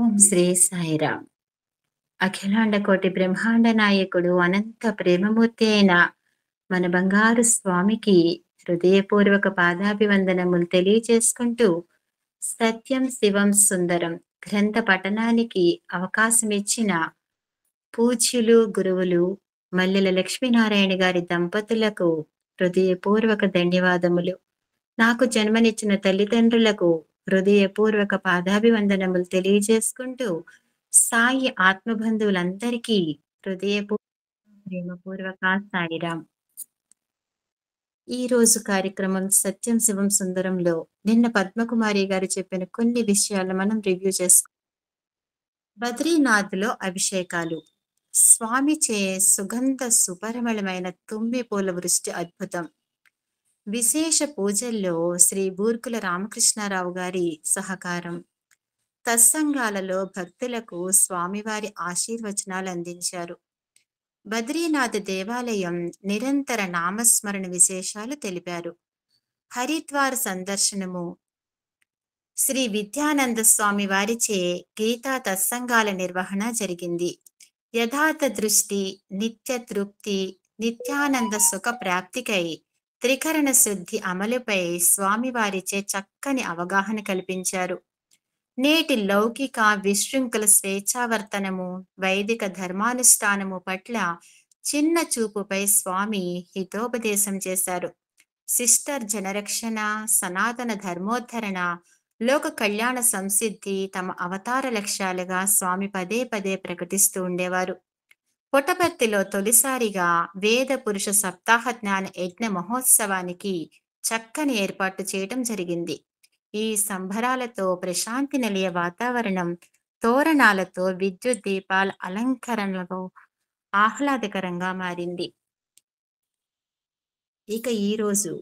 ఓం శ్రీ సాయిరామ్. అఖిలాండ కోటి బ్రహ్మాండ నాయకుడు అనంత ప్రేమమూర్తి అయిన మన బంగారు స్వామికి హృదయపూర్వక పాదాభివందనములు తెలియజేసుకుంటూ సత్యం శివం సుందరం గ్రంథ పఠనానికి అవకాశం ఇచ్చిన పూజ్యులు గురువులు మల్లెల లక్ష్మీనారాయణ గారి దంపతులకు హృదయపూర్వక ధన్యవాదములు. నాకు జన్మనిచ్చిన తల్లిదండ్రులకు హృదయపూర్వక పాదాభివందనములు తెలియజేసుకుంటూ సాయి ఆత్మబంధువులందరికీ హృదయపూర్వక ప్రేమపూర్వక సాయిరామ్. ఈ రోజు కార్యక్రమం సత్యం శివం సుందరంలో నిన్న పద్మకుమారి గారు చెప్పిన కొన్ని విషయాలు మనం రివ్యూ చేసుకుందాం. బద్రీనాథ్ లో అభిషేకాలు. స్వామిచే సుగంధ సుపరిమళమైన తుమ్మి పూల వృష్టి అద్భుతం. విశేష పూజల్లో శ్రీ బూర్కుల రామకృష్ణారావు గారి సహకారం. తత్సంగాలలో భక్తులకు స్వామివారి ఆశీర్వచనాలు అందించారు. బద్రీనాథ్ దేవాలయం నిరంతర నామస్మరణ విశేషాలు తెలిపారు. హరిద్వార్ సందర్శనము. శ్రీ విద్యానంద స్వామి వారిచే గీతా తత్సంగాల నిర్వహణ జరిగింది. యథార్థ దృష్టి, నిత్య తృప్తి, నిత్యానంద సుఖ ప్రాప్తికై త్రికరణ శుద్ధి అమలుపై స్వామివారిచే చక్కని అవగాహన కల్పించారు. నేటి లౌకిక విశృంఖల స్వేచ్ఛావర్తనము, వైదిక ధర్మానుష్ఠానము పట్ల చిన్న చూపుపై స్వామి హితోపదేశం చేశారు. సిస్టర్ జనరక్షణ, సనాతన ధర్మోద్ధరణ, లోక కళ్యాణ సంసిద్ధి తమ అవతార లక్ష్యాలుగా స్వామి పదే పదే ప్రకటిస్తూ ఉండేవారు. పుట్టపర్తిలో తొలిసారిగా వేద పురుష సప్తాహ జ్ఞాన యజ్ఞ మహోత్సవానికి చక్కని ఏర్పాటు చేయటం జరిగింది. ఈ సంబరాలతో ప్రశాంతి నిలయ వాతావరణం, తోరణాలతో విద్యుత్ దీపాల అలంకరణలతో ఆహ్లాదకరంగా మారింది. ఇక ఈరోజు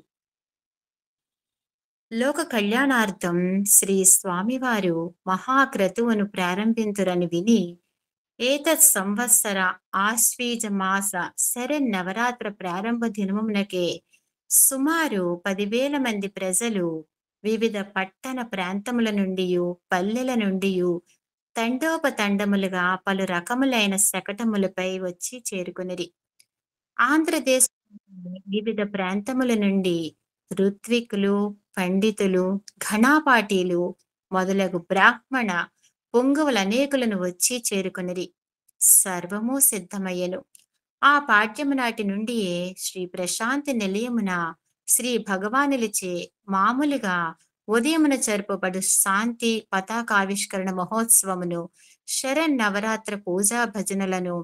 లోక కళ్యాణార్థం శ్రీ స్వామివారు మహాక్రతువును ప్రారంభింతురని విని ఏతత్ సంవత్సర ఆశ్వీజ మాస శరన్నవరాత్ర ప్రారంభ దినమునకే సుమారు 10,000 మంది ప్రజలు వివిధ పట్టణ ప్రాంతముల నుండి, పల్లెల నుండి తండోపతండములుగా పలు రకములైన శకటములపై వచ్చి చేరుకునిరి. ఆంధ్రదేశ వివిధ ప్రాంతముల నుండి ఋత్వికులు, పండితులు, ఘనాపాటీలు మొదలగు బ్రాహ్మణ పొంగువులనేకులను వచ్చి చేరుకునిరి. సర్వము సిద్ధమయ్యను. ఆ పాడ్యము నాటి నుండియే శ్రీ ప్రశాంతి నిలయమున శ్రీ భగవానులచే మామూలుగా ఉదయమున జరుపబడు శాంతి పతాకావిష్కరణ మహోత్సవమును, శరన్నవరాత్ర పూజా భజనలను,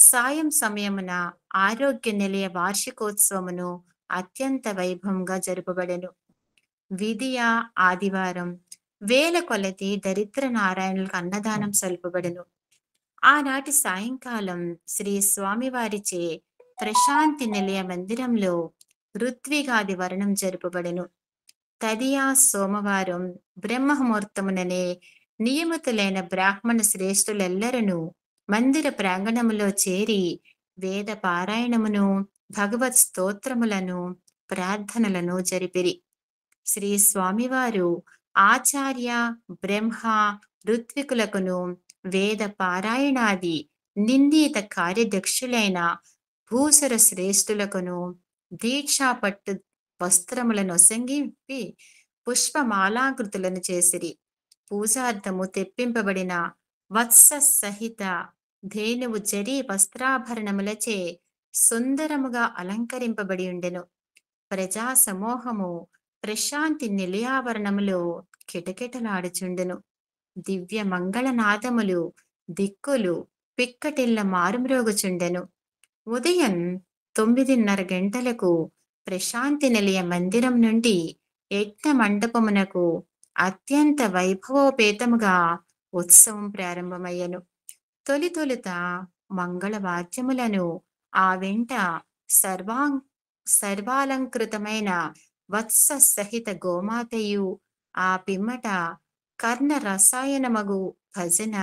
సాయం సమయమున ఆరోగ్య నిలయ వార్షికోత్సవమును అత్యంత వైభవంగా జరుపబడెను. విధియ ఆదివారం వేల కొలది దరిద్ర నారాయణులకు అన్నదానం సల్పబడెను. ఆనాటి సాయంకాలం శ్రీ స్వామివారిచే ప్రశాంతి నిలయ మందిరంలో ఋత్విగాది వర్ణం జరుపబడెను. తదియా సోమవారం బ్రహ్మముహూర్తముననే నియమితులైన బ్రాహ్మణ శ్రేష్ఠులెల్లరూ మందిర ప్రాంగణములో చేరి వేద పారాయణమును, భగవత్ స్తోత్రములను, ప్రార్థనలను జరిపిరి. శ్రీ స్వామివారు ఆచార్య, బ్రహ్మ, ఋత్వికులకును వేద పారాయణాది నిందిత కార్యదక్షులైన భూసుర శ్రేష్ఠులకును దీక్షా పట్టు వస్త్రములను ఒసంగిపి పుష్పమాలాకృతులను చేసిరి. పూజార్థము తెప్పింపబడిన వత్స సహిత ధేనువు జరీ వస్త్రాభరణములచే సుందరముగా అలంకరింపబడి ఉండెను. ప్రజా సమూహము ప్రశాంతి నిలయావరణములో కిటకిటలాడుచుండెను. దివ్య మంగళనాదములు దిక్కులు పిక్కటిల్ల మారుమ్రోగుచుండెను. ఉదయం 9:30 గంటలకు ప్రశాంతి నిలయ మందిరం నుండి యజ్ఞ మండపమునకు అత్యంత వైభవోపేతముగా ఉత్సవం ప్రారంభమయ్యను. తొలుత మంగళవాద్యములను, ఆ వెంట సర్వాలంకృతమైన వత్స సహిత గోమాతయు, ఆ పిమ్మట కర్ణ రసాయనమగు భజన,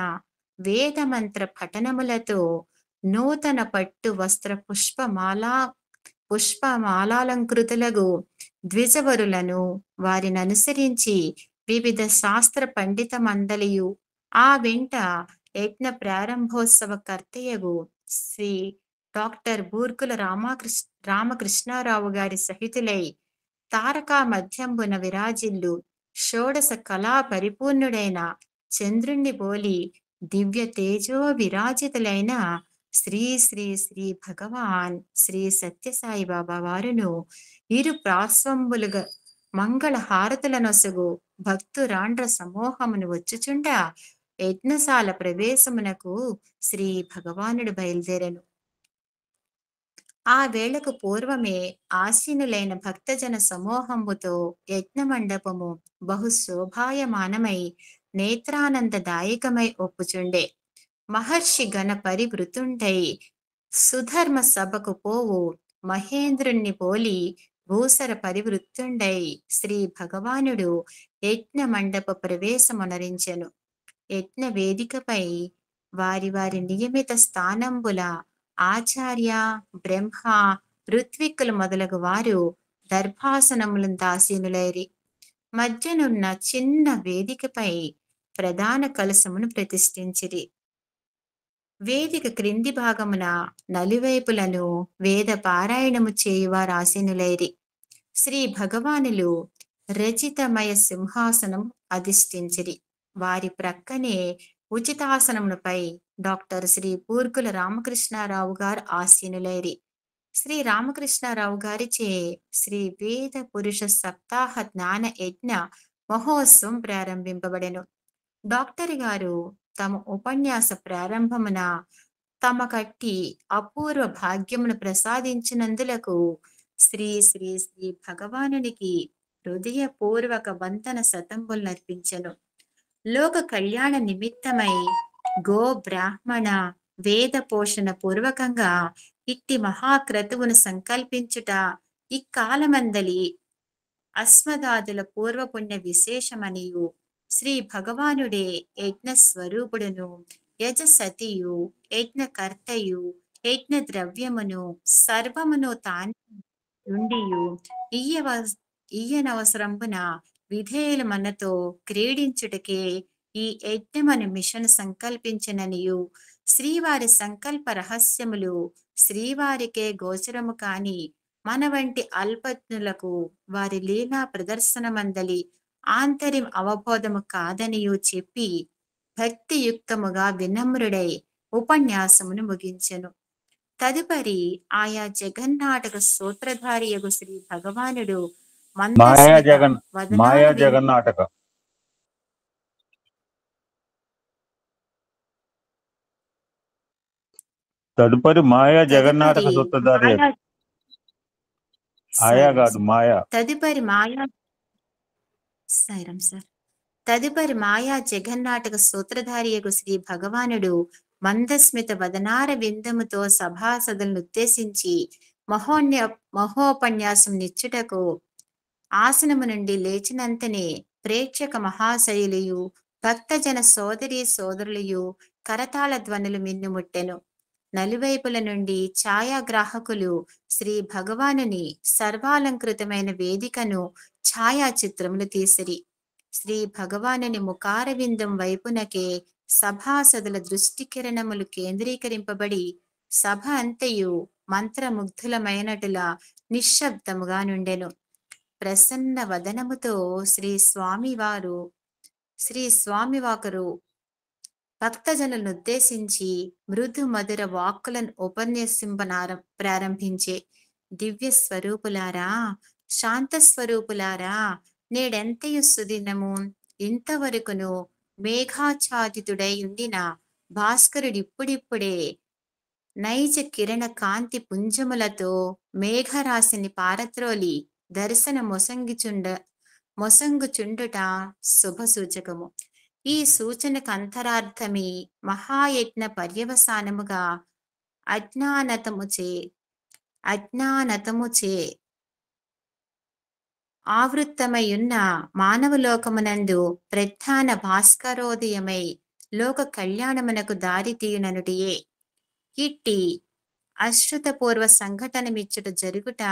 వేదమంత్ర పఠనములతో నూతన పట్టు వస్త్ర పుష్పమాలాలంకృతులకు ద్విజవరులను వారిని అనుసరించి వివిధ శాస్త్ర పండిత మండలియు ఆ వెంట యజ్ఞ ప్రారంభోత్సవ కర్తయ్యగు శ్రీ డాక్టర్ బూర్గుల రామకృష్ణారావు గారి సహితులై తారకా మధ్యంబున విరాజిల్లు షోడశ కళా పరిపూర్ణుడైన చంద్రుణ్ణి పోలి దివ్య తేజో విరాజితులైన శ్రీ శ్రీ శ్రీ భగవాన్ శ్రీ సత్యసాయి బాబా వారును ఇరు ప్రాస్వంబులుగా మంగళ హారతులనొసగు భక్తురాండ్ర సమూహమును వచ్చుచుండ యజ్ఞశాల ప్రవేశమునకు శ్రీ భగవానుడు బయలుదేరెను. ఆ వేళకు పూర్వమే ఆసీనులైన భక్తజన సమూహంబుతో యజ్ఞమండపము బహు శోభాయమానమై నేత్రానందదాయకమై ఒప్పుచుండే. మహర్షి గణ పరివృతుండై సుధర్మ సభకు పోవు మహేంద్రుణ్ణి పోలి భూసర పరివృత్తుండై శ్రీ భగవానుడు యజ్ఞ మండప ప్రవేశమునరించెను. యజ్ఞ వేదికపై వారి వారి నియమిత స్థానంబుల ఆచార్య, బ్రహ్మ, ఋత్విక్కులు మొదలగు వారు దర్భాసనములందాసీనులైరి. మధ్యనున్న చిన్న వేదికపై ప్రధాన కలశమును ప్రతిష్ఠించిరి. వేదిక క్రింది భాగమున నలువైపులను వేద పారాయణము చేయువారు ఆసీనులైరి. శ్రీ భగవానులు రచితమయ సింహాసనం అధిష్ఠించిరి. వారి ప్రక్కనే ఉచితాసనముపై డాక్టర్ శ్రీ బూర్గుల రామకృష్ణారావు గారు ఆసీనులైరి. శ్రీ రామకృష్ణారావు గారిచే శ్రీ వేద పురుష సప్తాహ జ్ఞాన యజ్ఞ మహోత్సవం ప్రారంభింపబడెను. డాక్టర్ గారు తమ ఉపన్యాస ప్రారంభమున తమ కట్టి అపూర్వ భాగ్యమును ప్రసాదించినందులకు శ్రీ శ్రీ శ్రీ భగవానునికి హృదయపూర్వక వందన శతంబులు నర్పించెను. లోక కళ్యాణ నిమిత్తమై గో బ్రాహ్మణ వేద పోషణ పూర్వకంగా ఇట్టి మహాక్రతువును సంకల్పించుట ఇక్కాలమందలి అస్మదాదుల పూర్వపుణ్య విశేషమనియు శ్రీ భగవానుడే యజ్ఞ స్వరూపుడును యజసతియు యజ్ఞకర్తయు యజ్ఞ ద్రవ్యమును సర్వమును తాను ఉండియు ఈయనవసరంబున విధేయుల మనతో క్రీడించుటకే ఈ యజ్ఞమను మిషన్ సంకల్పించిననియు శ్రీవారి సంకల్ప రహస్యములు శ్రీవారికే గోచరము కాని మన వంటి అల్పజ్ఞులకు వారి లీలా ప్రదర్శనమందలి ఆంతర్యం అవబోధము కాదనియు చెప్పి భక్తియుక్తముగా వినమ్రుడై ఉపన్యాసమును ముగించెను. తదుపరి ఆయా జగన్నాటక సూత్రధారియగు శ్రీ భగవానుడు మాయా జగన్నాటక తదుపరి మాయా జగన్నాటక సూత్రధారి ఆయా కాదు మాయా తదుపరి మాయా సార్ తదుపరి మాయా జగన్నాటక సూత్రధారియగు శ్రీ భగవానుడు మందస్మిత వదనార విందముతో సభాసదులను ఉద్దేశించి మహోపన్యాసం నిచ్చుటకు ఆసనము నుండి లేచినంతనే ప్రేక్షక మహాశయులియు భక్తజన సోదరీ సోదరులియు కరతాళ ధ్వనులు మిన్నుముట్టెను. నలువైపుల నుండి ఛాయాగ్రాహకులు శ్రీ భగవానుని సర్వాలంకృతమైన వేదికను ఛాయాచిత్రములు తీసిరి. శ్రీ భగవానుని ముఖారవిందం వైపునకే సభాసదుల దృష్టి కిరణములు కేంద్రీకరింపబడి సభ అంతయు మంత్రముగ్ధులమైనటులా నిశ్శబ్దముగా నుండెను. ప్రసన్న వదనముతో శ్రీ స్వామివాకరు భక్తజనులను ఉద్దేశించి మృదు మధుర వాక్కులను ప్రారంభించే. దివ్య స్వరూపులారా, శాంత స్వరూపులారా, నేడెంతయు సుదినము ఇంతవరకును మేఘాచ్ఛాదితుడై ఉండిన భాస్కరుడిప్పుడిప్పుడే నైజ కిరణ కాంతి పుంజములతో మేఘరాశిని పారత్రోలి దర్శన మొసంగుచుండుట శుభ సూచకము. ఈ సూచనకు అంతరార్థమి మహాయజ్ఞ పర్యవసానముగా అజ్ఞానతముచే ఆవృత్తమయున్న మానవలోకమునందు ప్రధాన భాస్కరోదయమై లోక కళ్యాణమునకు దారి తీయుననుటియే. ఇట్టి అశ్రుతపూర్వ సంఘటనమిచ్చుట జరుగుట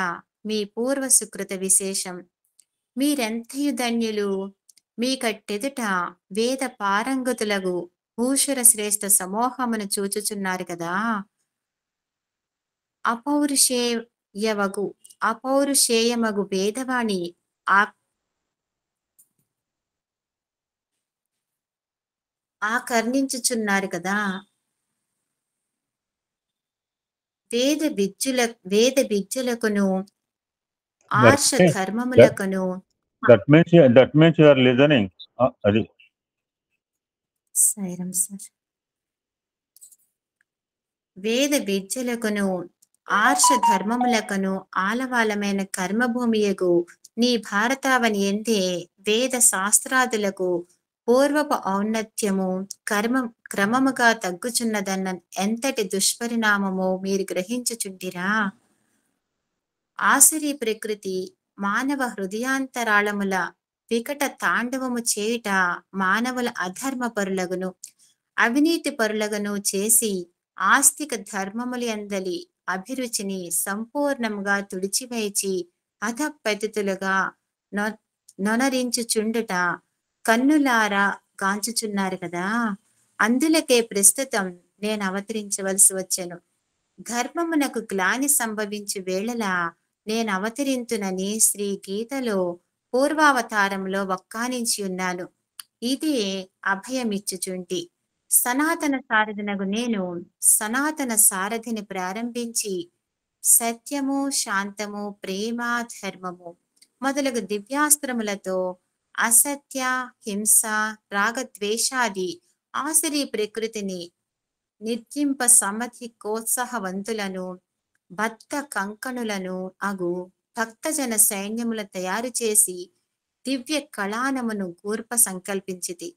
మీ పూర్వ సుకృత విశేషం. మీరెంతయు ధన్యులు. మీకట్టెదుట వేద పారంగతులగు భూషుర శ్రేష్ఠ సమూహమును చూచుచున్నారు కదా. అపౌరుషేయవగు అపౌరుషేయమగు వేదవాణి ఆకర్ణించుచున్నారు కదా. వేద విద్యులకును That ఆర్ష means that ధర్మములకును that means you are listening. Adi. సైరం సార్. వేద విద్యలకును ఆర్ష ధర్మములకును ఆలవాలమైన కర్మభూమియగు నీ భారతావని ఎందే వేద శాస్త్రాదులకు పూర్వపు ఔన్నత్యము క్రమముగా తగ్గుచున్నదన్న ఎంతటి దుష్పరిణామమో మీరు గ్రహించుచుంటిరా. ఆసురీ ప్రకృతి మానవ హృదయాంతరాళముల వికట తాండవము చేయుట మానవుల అధర్మ పరులగును అవినీతి పరులగును చేసి ఆస్తిక ధర్మములు అందలి అభిరుచిని సంపూర్ణముగా తుడిచివేచి అధపతితులుగా నొనరించుచుండుట కన్నులారా గాంచుచున్నారు కదా. అందులకే ప్రస్తుతం నేను అవతరించవలసి వచ్చెను. ధర్మమునకు గ్లాని సంభవించు వేళలా నేను అవతరింతునని శ్రీ గీతలో పూర్వావతారంలో వక్కానించి ఉన్నాను. ఇదే అభయమిచ్చుచుంటి. సనాతన సారథినగు నేను సనాతన సారథిని ప్రారంభించి సత్యము, శాంతము, ప్రేమ, ధర్మము మొదలగు దివ్యాస్త్రములతో అసత్య, హింస, రాగద్వేషాది ఆసురీ ప్రకృతిని నిర్జింప సమతి కోత్సాహవంతులను భక్త కంకణులను అగు భక్తజన సైన్యముల తయారు చేసి దివ్య కళానమును కూర్ప సంకల్పించితి.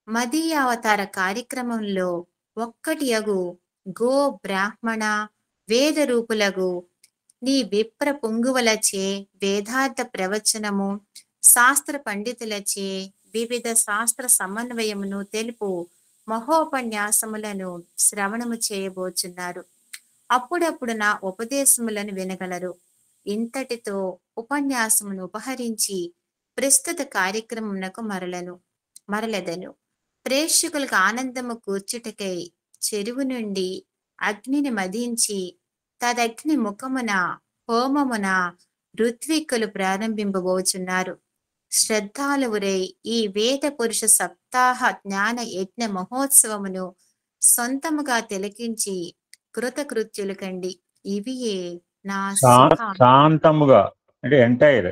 మదీయావతార కార్యక్రమంలో ఒక్కటి అగు గో బ్రాహ్మణ వేద రూపులగు నీ విప్ర పొంగువలచే వేదార్థ ప్రవచనము, శాస్త్ర పండితులచే వివిధ శాస్త్ర సమన్వయమును తెలుపు మహోపన్యాసములను శ్రవణము చేయబోచున్నారు. అప్పుడప్పుడు నా ఉపదేశములను వినగలరు. ఇంతటితో ఉపన్యాసమును ఉపహరించి ప్రస్తుత కార్యక్రమమునకు మరలెదను. ప్రేక్షకులకు ఆనందము కూర్చుటకై చెరువు నుండి అగ్నిని మదించి తదగ్ని ముఖమున హోమమున ఋత్విక్కులు ప్రారంభింపబోచున్నారు. శ్రద్ధాలువురై ఈ వేద పురుష సప్తాహ జ్ఞాన యజ్ఞ మహోత్సవమును సొంతముగా తిలకించి కృతకృత్యులు కండి. ఇవియే నా శాంతముగా అంటే ఎంటైర్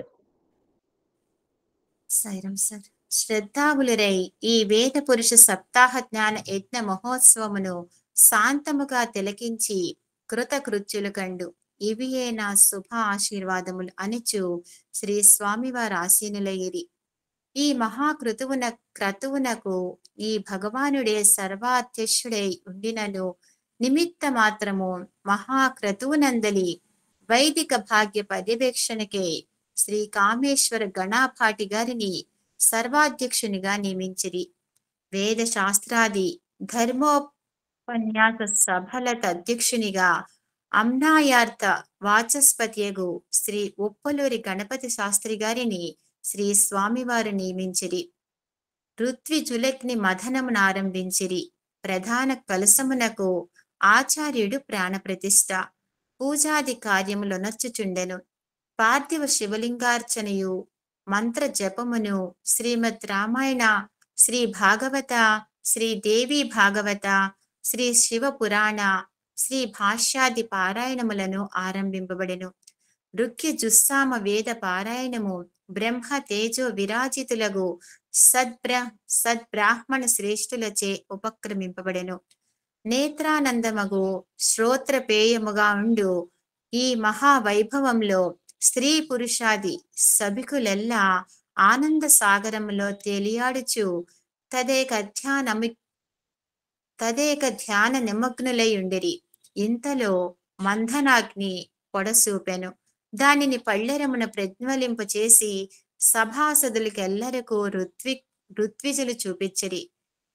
సైరం సార్. శ్రద్ధావులురై ఈ వేద పురుష సప్తాహ జ్ఞాన యజ్ఞ మహోత్సవమును శాంతముగా తిలకించి కృతకృత్యులు కండు. ఇవియే నా శుభ ఆశీర్వాదములు అనిచు శ్రీ స్వామివారు ఆసీనులయ్యిరి. ఈ క్రతువునకు ఈ భగవానుడే సర్వాధ్యక్షుడై ఉండినను నిమిత్త మాత్రము మహాక్రతువునందలి వైదిక భాగ్య పర్యవేక్షణకే శ్రీ కామేశ్వర గణాపాటి గారిని సర్వాధ్యక్షునిగా నియమించిరి. వేద శాస్త్రాది ధర్మోపన్యాస సభలత అధ్యక్షునిగా అమ్నాయార్థ వాచస్పత్యగు శ్రీ ఉప్పలూరి గణపతి శాస్త్రి గారిని శ్రీ స్వామివారు నియమించిరి. ఋత్విజులగ్ని మథనమును ఆరంభించిరి. ప్రధాన కలశమునకు ఆచార్యుడు ప్రాణప్రతిష్ఠ పూజాది కార్యములొనర్చుచుండెను. పార్థివ శివలింగార్చనయు మంత్ర జపమును శ్రీమద్ రామాయణ, శ్రీ భాగవత, శ్రీ దేవి భాగవత, శ్రీ శివ పురాణ, శ్రీ భాష్యాది పారాయణములను ఆరంభింపబడెను. ఋక్య జుస్సామ వేద పారాయణము బ్రహ్మ తేజో విరాజితులగు సద్బ్రాహ్మణ శ్రేష్ఠులచే ఉపక్రమింపబడెను. నేత్రానందమగు శ్రోత్రపేయముగా ఉండు ఈ మహావైభవంలో స్త్రీ పురుషాది సభికులెల్లా ఆనంద సాగరములో తేలియాడుచు తదేక ధ్యాన నిమగ్నులై ఉండిరి. ఇంతలో మంథనాగ్ని పొడసూపెను. దానిని పళ్ళెరమున ప్రజ్వలింప చేసి సభాసదులకెల్లరకు ఋత్విజులు చూపించిరి.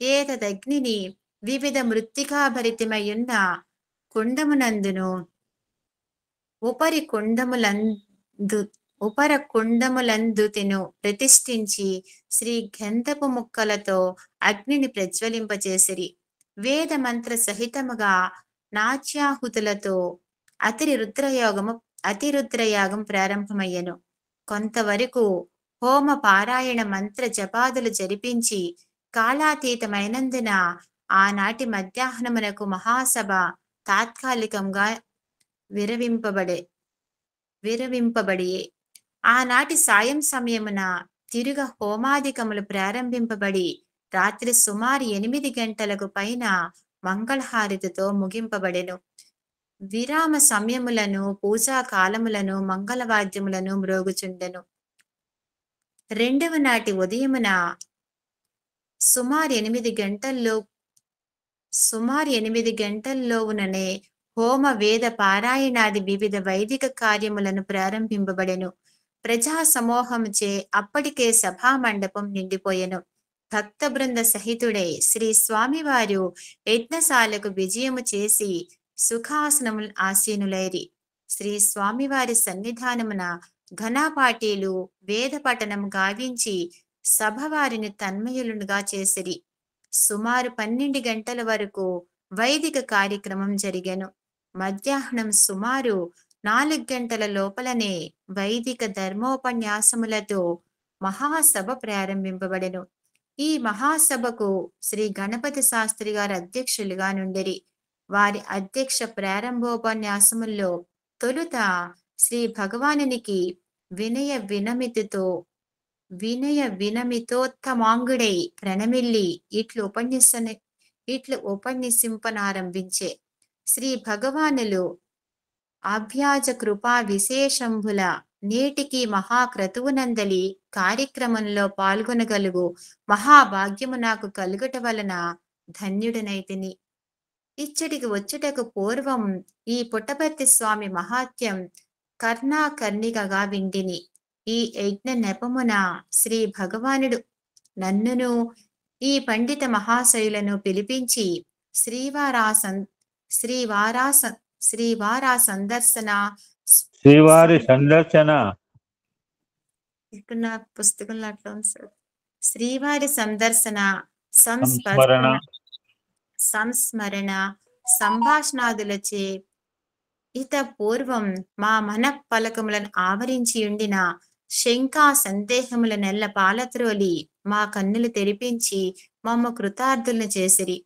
ఏతదగ్నిని వివిధ మృత్తికాభరితమయున్న కుండమునందును ఉపరి కుండములందు ఉపర కుండములందు తిను ప్రతిష్ఠించి శ్రీ గంధపు ముక్కలతో అగ్నిని ప్రజ్వలింపచేసిరి. వేద మంత్ర సహితముగా నాట్యాహుతులతో అతిరుద్రయాగం ప్రారంభమయ్యను. కొంతవరకు హోమ పారాయణ మంత్ర జపాదులు జరిపించి కాలాతీతమైనందున ఆనాటి మధ్యాహ్నమునకు మహాసభ తాత్కాలికంగా విరవింపబడి ఆనాటి సాయం సమయమున తిరుగ హోమాధికములు ప్రారంభింపబడి రాత్రి సుమారు 8 గంటలకు పైన మంగళహారతితో ముగింపబడెను. విరామ సమయములను, పూజా కాలములను, మంగళవాద్యములను మ్రోగుచుండెను. రెండవ నాటి ఉదయమున సుమారు 8 గంటల్లోనే హోమ వేద పారాయణాది వివిధ వైదిక కార్యములను ప్రారంభింపబడెను. ప్రజా సమూహముచే అప్పటికే సభా మండపం నిండిపోయెను. భక్త బృంద సహితుడై శ్రీ స్వామివారు యజ్ఞశాలకు విజయము చేసి సుఖాసనములు ఆసీనులైరి. శ్రీ స్వామివారి సన్నిధానమున ఘనపాటీలు వేద పఠనం గావించి సభ వారిని తన్మయులుగా చేసిరి. సుమారు 12 గంటల వరకు వైదిక కార్యక్రమం జరిగెను. మధ్యాహ్నం సుమారు 4 గంటల లోపలనే వైదిక ధర్మోపన్యాసములతో మహాసభ ప్రారంభింపబడెను. ఈ మహాసభకు శ్రీ గణపతి శాస్త్రి గారు అధ్యక్షులుగా నుండిరి. వారి అధ్యక్ష ప్రారంభోపన్యాసముల్లో తొలుత శ్రీ భగవానునికి వినయ వినమితోత్తమాంగుడై ప్రణమిల్లి ఇట్లు ఉపన్యసింపనారంభించే. శ్రీ భగవానులు అభ్యాజ కృపా విశేషంబుల నేటికి మహాక్రతువునందలి కార్యక్రమంలో పాల్గొనగలుగు మహాభాగ్యము నాకు కలుగుట వలన ధన్యుడనైతిని. ఇచ్చటికి వచ్చుటకు పూర్వం ఈ పుట్టపర్తి స్వామి మహాత్యం కర్ణాకర్ణికగా వింటిని. ఈ యజ్ఞ నెపమున శ్రీ భగవానుడు నన్నును ఈ పండిత మహాశయులను పిలిపించి శ్రీవారి సందర్శన ఇక్కడ పుస్తకంలో అట్లా ఉంది సార్. శ్రీవారి సందర్శన, సంస్మరణ, సంభాషణాదులచే ఇత పూర్వం మా మన పలకములను ఆవరించి ఉండిన శంకా సందేహముల నెల్ల పాలత్రోలి మా కన్నులు తెరిపించి మమ్మ కృతార్థులను చేసిరి.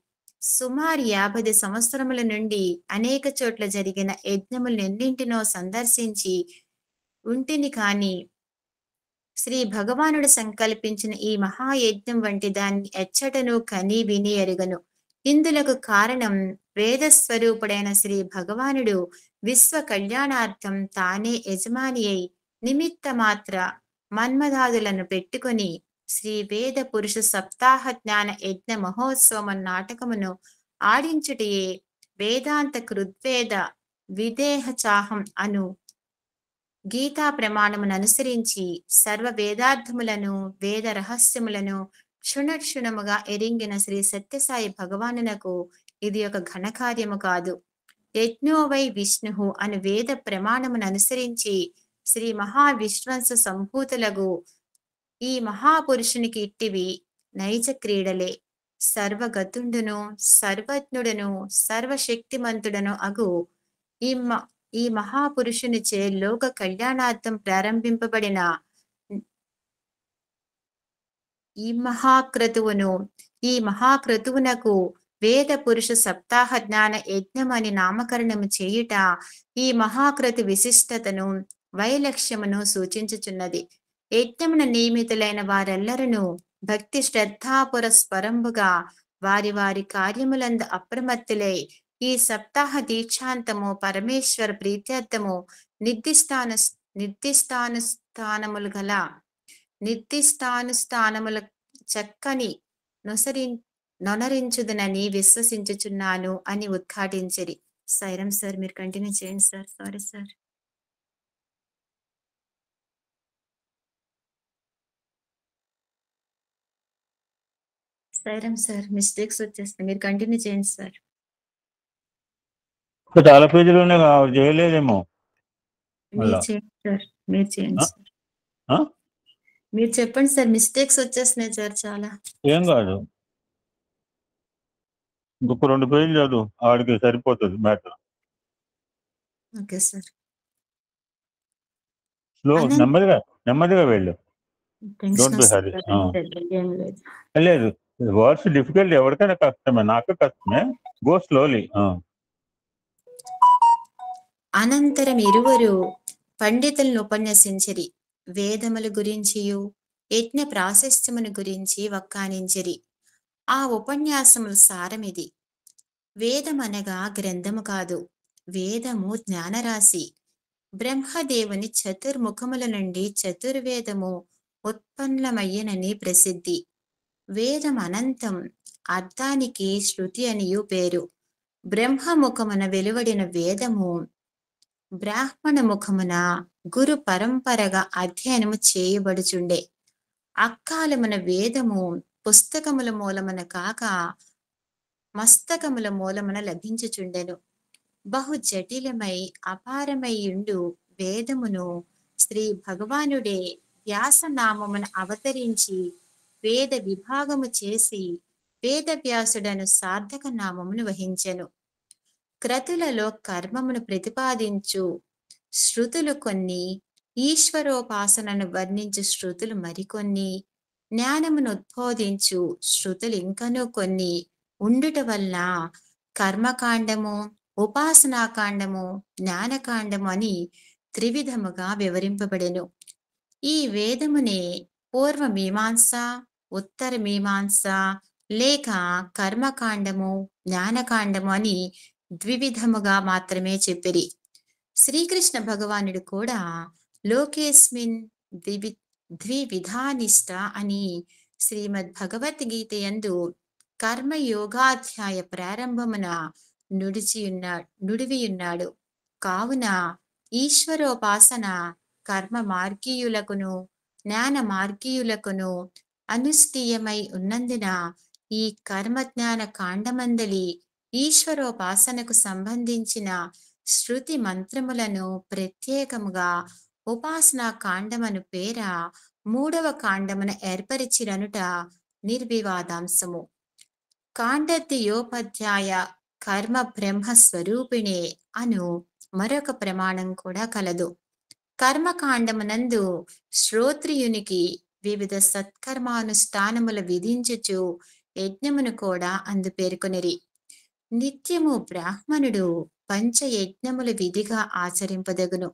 సుమారు 50 సంవత్సరముల నుండి అనేక చోట్ల జరిగిన యజ్ఞములెన్నింటినో సందర్శించి ఉంటిని. కాని శ్రీ భగవానుడు సంకల్పించిన ఈ మహాయజ్ఞం వంటి దాన్ని ఎచ్చటను కని విని ఎరుగను. ఇందులకు కారణం వేదస్వరూపుడైన శ్రీ భగవానుడు విశ్వ కళ్యాణార్థం తానే యజమాని అయి నిమిత్త మాత్ర మన్మదాదులను పెట్టుకొని శ్రీ వేద పురుష సప్తాహ జ్ఞాన యజ్ఞ మహోత్సవం నాటకమును ఆడించుటయే వేదాంత కృద్వేద విదేహ చాహం అను గీతా ప్రమాణమును అనుసరించి సర్వ వేదార్థములను వేద రహస్యములను క్షుణక్షుణముగా ఎరింగిన శ్రీ సత్యసాయి భగవానునకు ఇది ఒక ఘనకార్యము కాదు. యజ్ఞో వై విష్ణు అను వేద ప్రమాణమును అనుసరించి శ్రీ మహావిశ్వంస సంభూతులకు ఈ మహాపురుషునికి ఇట్టివి నైజ క్రీడలే. సర్వగతుండును సర్వజ్ఞుడను సర్వశక్తిమంతుడను అగు ఈ మహాపురుషునిచే లోక కళ్యాణార్థం ప్రారంభింపబడిన ఈ మహాక్రతువునకు వేద పురుష సప్తాహ జ్ఞాన యజ్ఞం అని నామకరణము చేయుట ఈ మహాక్రతు విశిష్టతను వైలక్ష్యమును సూచించుచున్నది. యజ్ఞమున నియమితులైన వారెల్లరూ భక్తి శ్రద్ధాపురస్పరంబుగా వారి వారి కార్యములందు అప్రమత్తులై ఈ సప్తాహ దీక్షాంతము పరమేశ్వర ప్రీత్యర్థము నిర్దిష్టానుష్ఠానముల చక్కని నొనరించుదనని విశ్వసించుచున్నాను అని ఉద్ఘాటించిరి. సైరం సార్, మీరు కంటిన్యూ చేయండి sir. Sorry sir. Sairam sir, mistakes వచ్చేస్తాయి, మీరు కంటిన్యూ చేయండి సార్. చాలా పేజీలు ఉన్నాయి, చేయలేదేమో. మీరు చేయండి సార్. ఆ? మీరు చెప్పండి సార్. మిస్టేక్స్ వచ్చేస్తున్నాయి సార్ చాలా. ఏం కాదు, ఇంకొక 2 పేజీలు చదువు, ఆడికి సరిపోతుంది మ్యాటర్. Okay sir. స్లో, నెమ్మదిగా నెమ్మదిగా వెళ్ళు. టెన్షన్ డోంట్ బి హరీ. వస్తుంది. ఏం లేదు. లేదు, వర్డ్స్ డిఫికల్ట్, ఎవరికైనా కష్టమే, నాకు కష్టమే. Go slowly. అనంతరం ఇరువురు పండితులను ఉపన్యసించిరి. వేదముల గురించియు యజ్ఞ ప్రాశస్త్యమును గురించి వక్కానించిరి. ఆ ఉపన్యాసముల సారమిది. వేదమనగా గ్రంథము కాదు, వేదము జ్ఞానరాశి. బ్రహ్మదేవుని చతుర్ముఖముల నుండి చతుర్వేదము ఉత్పన్నమయ్యనని ప్రసిద్ధి. వేదం అనంతం, అర్థానికి శృతి అనియు పేరు. బ్రహ్మముఖమున వెలువడిన వేదము బ్రాహ్మణ ముఖమున గురు పరంపరగా అధ్యయనము చేయబడుచుండే. అక్కాలమున వేదము పుస్తకముల మూలమున కాక మస్తకముల మూలమున లభించుచుండెను. బహు జటిలమై అపారమైయుండు వేదమును శ్రీ భగవానుడే వ్యాసనామమున అవతరించి వేద విభాగము చేసి వేదవ్యాసుడను సార్థక నామమును వహించెను. క్రతులలో కర్మమును ప్రతిపాదించు శృతులు కొన్ని, ఈశ్వరోపాసనను వర్ణించు శృతులు మరికొన్ని, జ్ఞానమును ఉద్బోధించు శృతులు ఇంకనూ కొన్ని ఉండుట వల్ల కర్మకాండము, ఉపాసనాకాండము, జ్ఞానకాండము అని త్రివిధముగా వివరింపబడెను. ఈ వేదమునే పూర్వ మీమాంస, ఉత్తర మీమాంస లేక కర్మకాండము, జ్ఞానకాండము అని ద్వివిధముగా మాత్రమే చెప్పిరి. శ్రీకృష్ణ భగవానుడు కూడా లోకేస్మిన్ ద్వివిధానిష్ట అని శ్రీమద్ భగవద్గీత యందు కర్మయోగాధ్యాయ ప్రారంభమున నుడివియున్నాడు. కావున ఈశ్వరోపాసన కర్మ మార్గీయులకును జ్ఞాన మార్గీయులకును అనుష్ఠీయమై ఉన్నందున ఈ కర్మజ్ఞాన కాండమందలి ఈశ్వరోపాసనకు సంబంధించిన శృతి మంత్రములను ప్రత్యేకముగా ఉపాసనా కాండమను పేర 3వ కాండమున ఏర్పరిచిరనుట నిర్వివాదాంశము. కాండద్వయోపాధ్యాయ కర్మ బ్రహ్మ స్వరూపిణే అను మరొక ప్రమాణం కూడా కలదు. కర్మకాండమునందు శ్రోత్రియునికి వివిధ సత్కర్మానుష్ఠానములు విధించుచు యజ్ఞమును కూడా అందు పేర్కొనిరి. నిత్యము బ్రాహ్మణుడు పంచయజ్ఞములు విధిగా ఆచరింపదగును.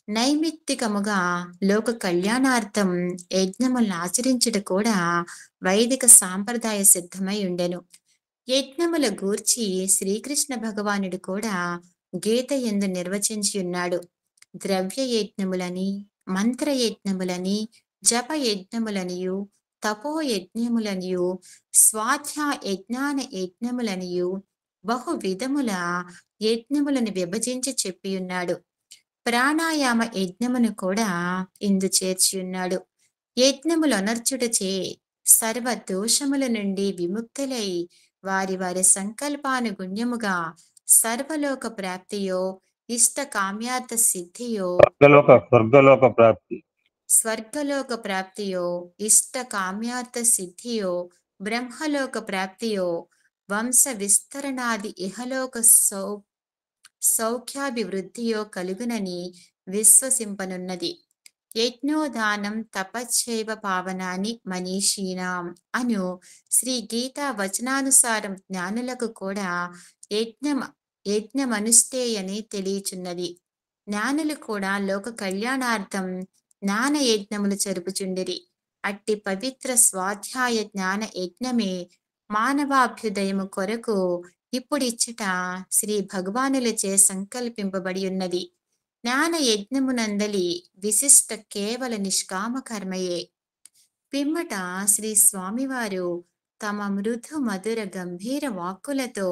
నైమిత్తికముగా లోక కళ్యాణార్థం యజ్ఞములను ఆచరించుట కూడా వైదిక సాంప్రదాయ సిద్ధమై ఉండెను. యజ్ఞముల గూర్చి శ్రీకృష్ణ భగవానుడు కూడా గీత యందు నిర్వచించి ఉన్నాడు. ద్రవ్య యజ్ఞములని, మంత్రయజ్ఞములని, జప యజ్ఞములనియు, తపోయజ్ఞములనియు, స్వాధ్యాయజ్ఞాన యజ్ఞములనియు బహు విధముల యజ్ఞములను విభజించి చెప్పియున్నాడు. ప్రాణాయామ యజ్ఞమును కూడా ఇందు చేర్చియున్నాడు. యజ్ఞములొనర్చుటచే సర్వ దోషముల నుండి విముక్తులై వారి వారి సంకల్పానుగుణ్యముగా సర్వలోక ప్రాప్తియో, ఇష్ట కామ్యార్థ సిద్ధియో, స్వర్గలోక ప్రాప్తి, స్వర్గలోక ప్రాప్తియో, ఇష్ట కామ్యార్థ సిద్ధియో, బ్రహ్మలోక ప్రాప్తియో, వంశ విస్తరణాది ఇహలోక సౌఖ్యాభివృద్ధియో కలుగునని విశ్వసింపనున్నది. యజ్ఞోదానం తపశ్చైవ పావనాని మనీషీనాం అను శ్రీ గీతా వచనానుసారం జ్ఞానులకు కూడా యజ్ఞమనుష్ఠేయని తెలియచున్నది. జ్ఞానులు కూడా లోక కళ్యాణార్థం జ్ఞాన యజ్ఞములు జరుపుచుండిరి. అట్టి పవిత్ర స్వాధ్యాయ జ్ఞాన యజ్ఞమే మానవాభ్యుదయము కొరకు ఇప్పుడిచ్చట శ్రీ భగవానులచే సంకల్పింపబడి ఉన్నది. జ్ఞాన యజ్ఞమునందలి విశిష్ట కేవల నిష్కామ కర్మయే. పిమ్మట శ్రీ స్వామివారు తమ మృదు మధుర గంభీర వాక్కులతో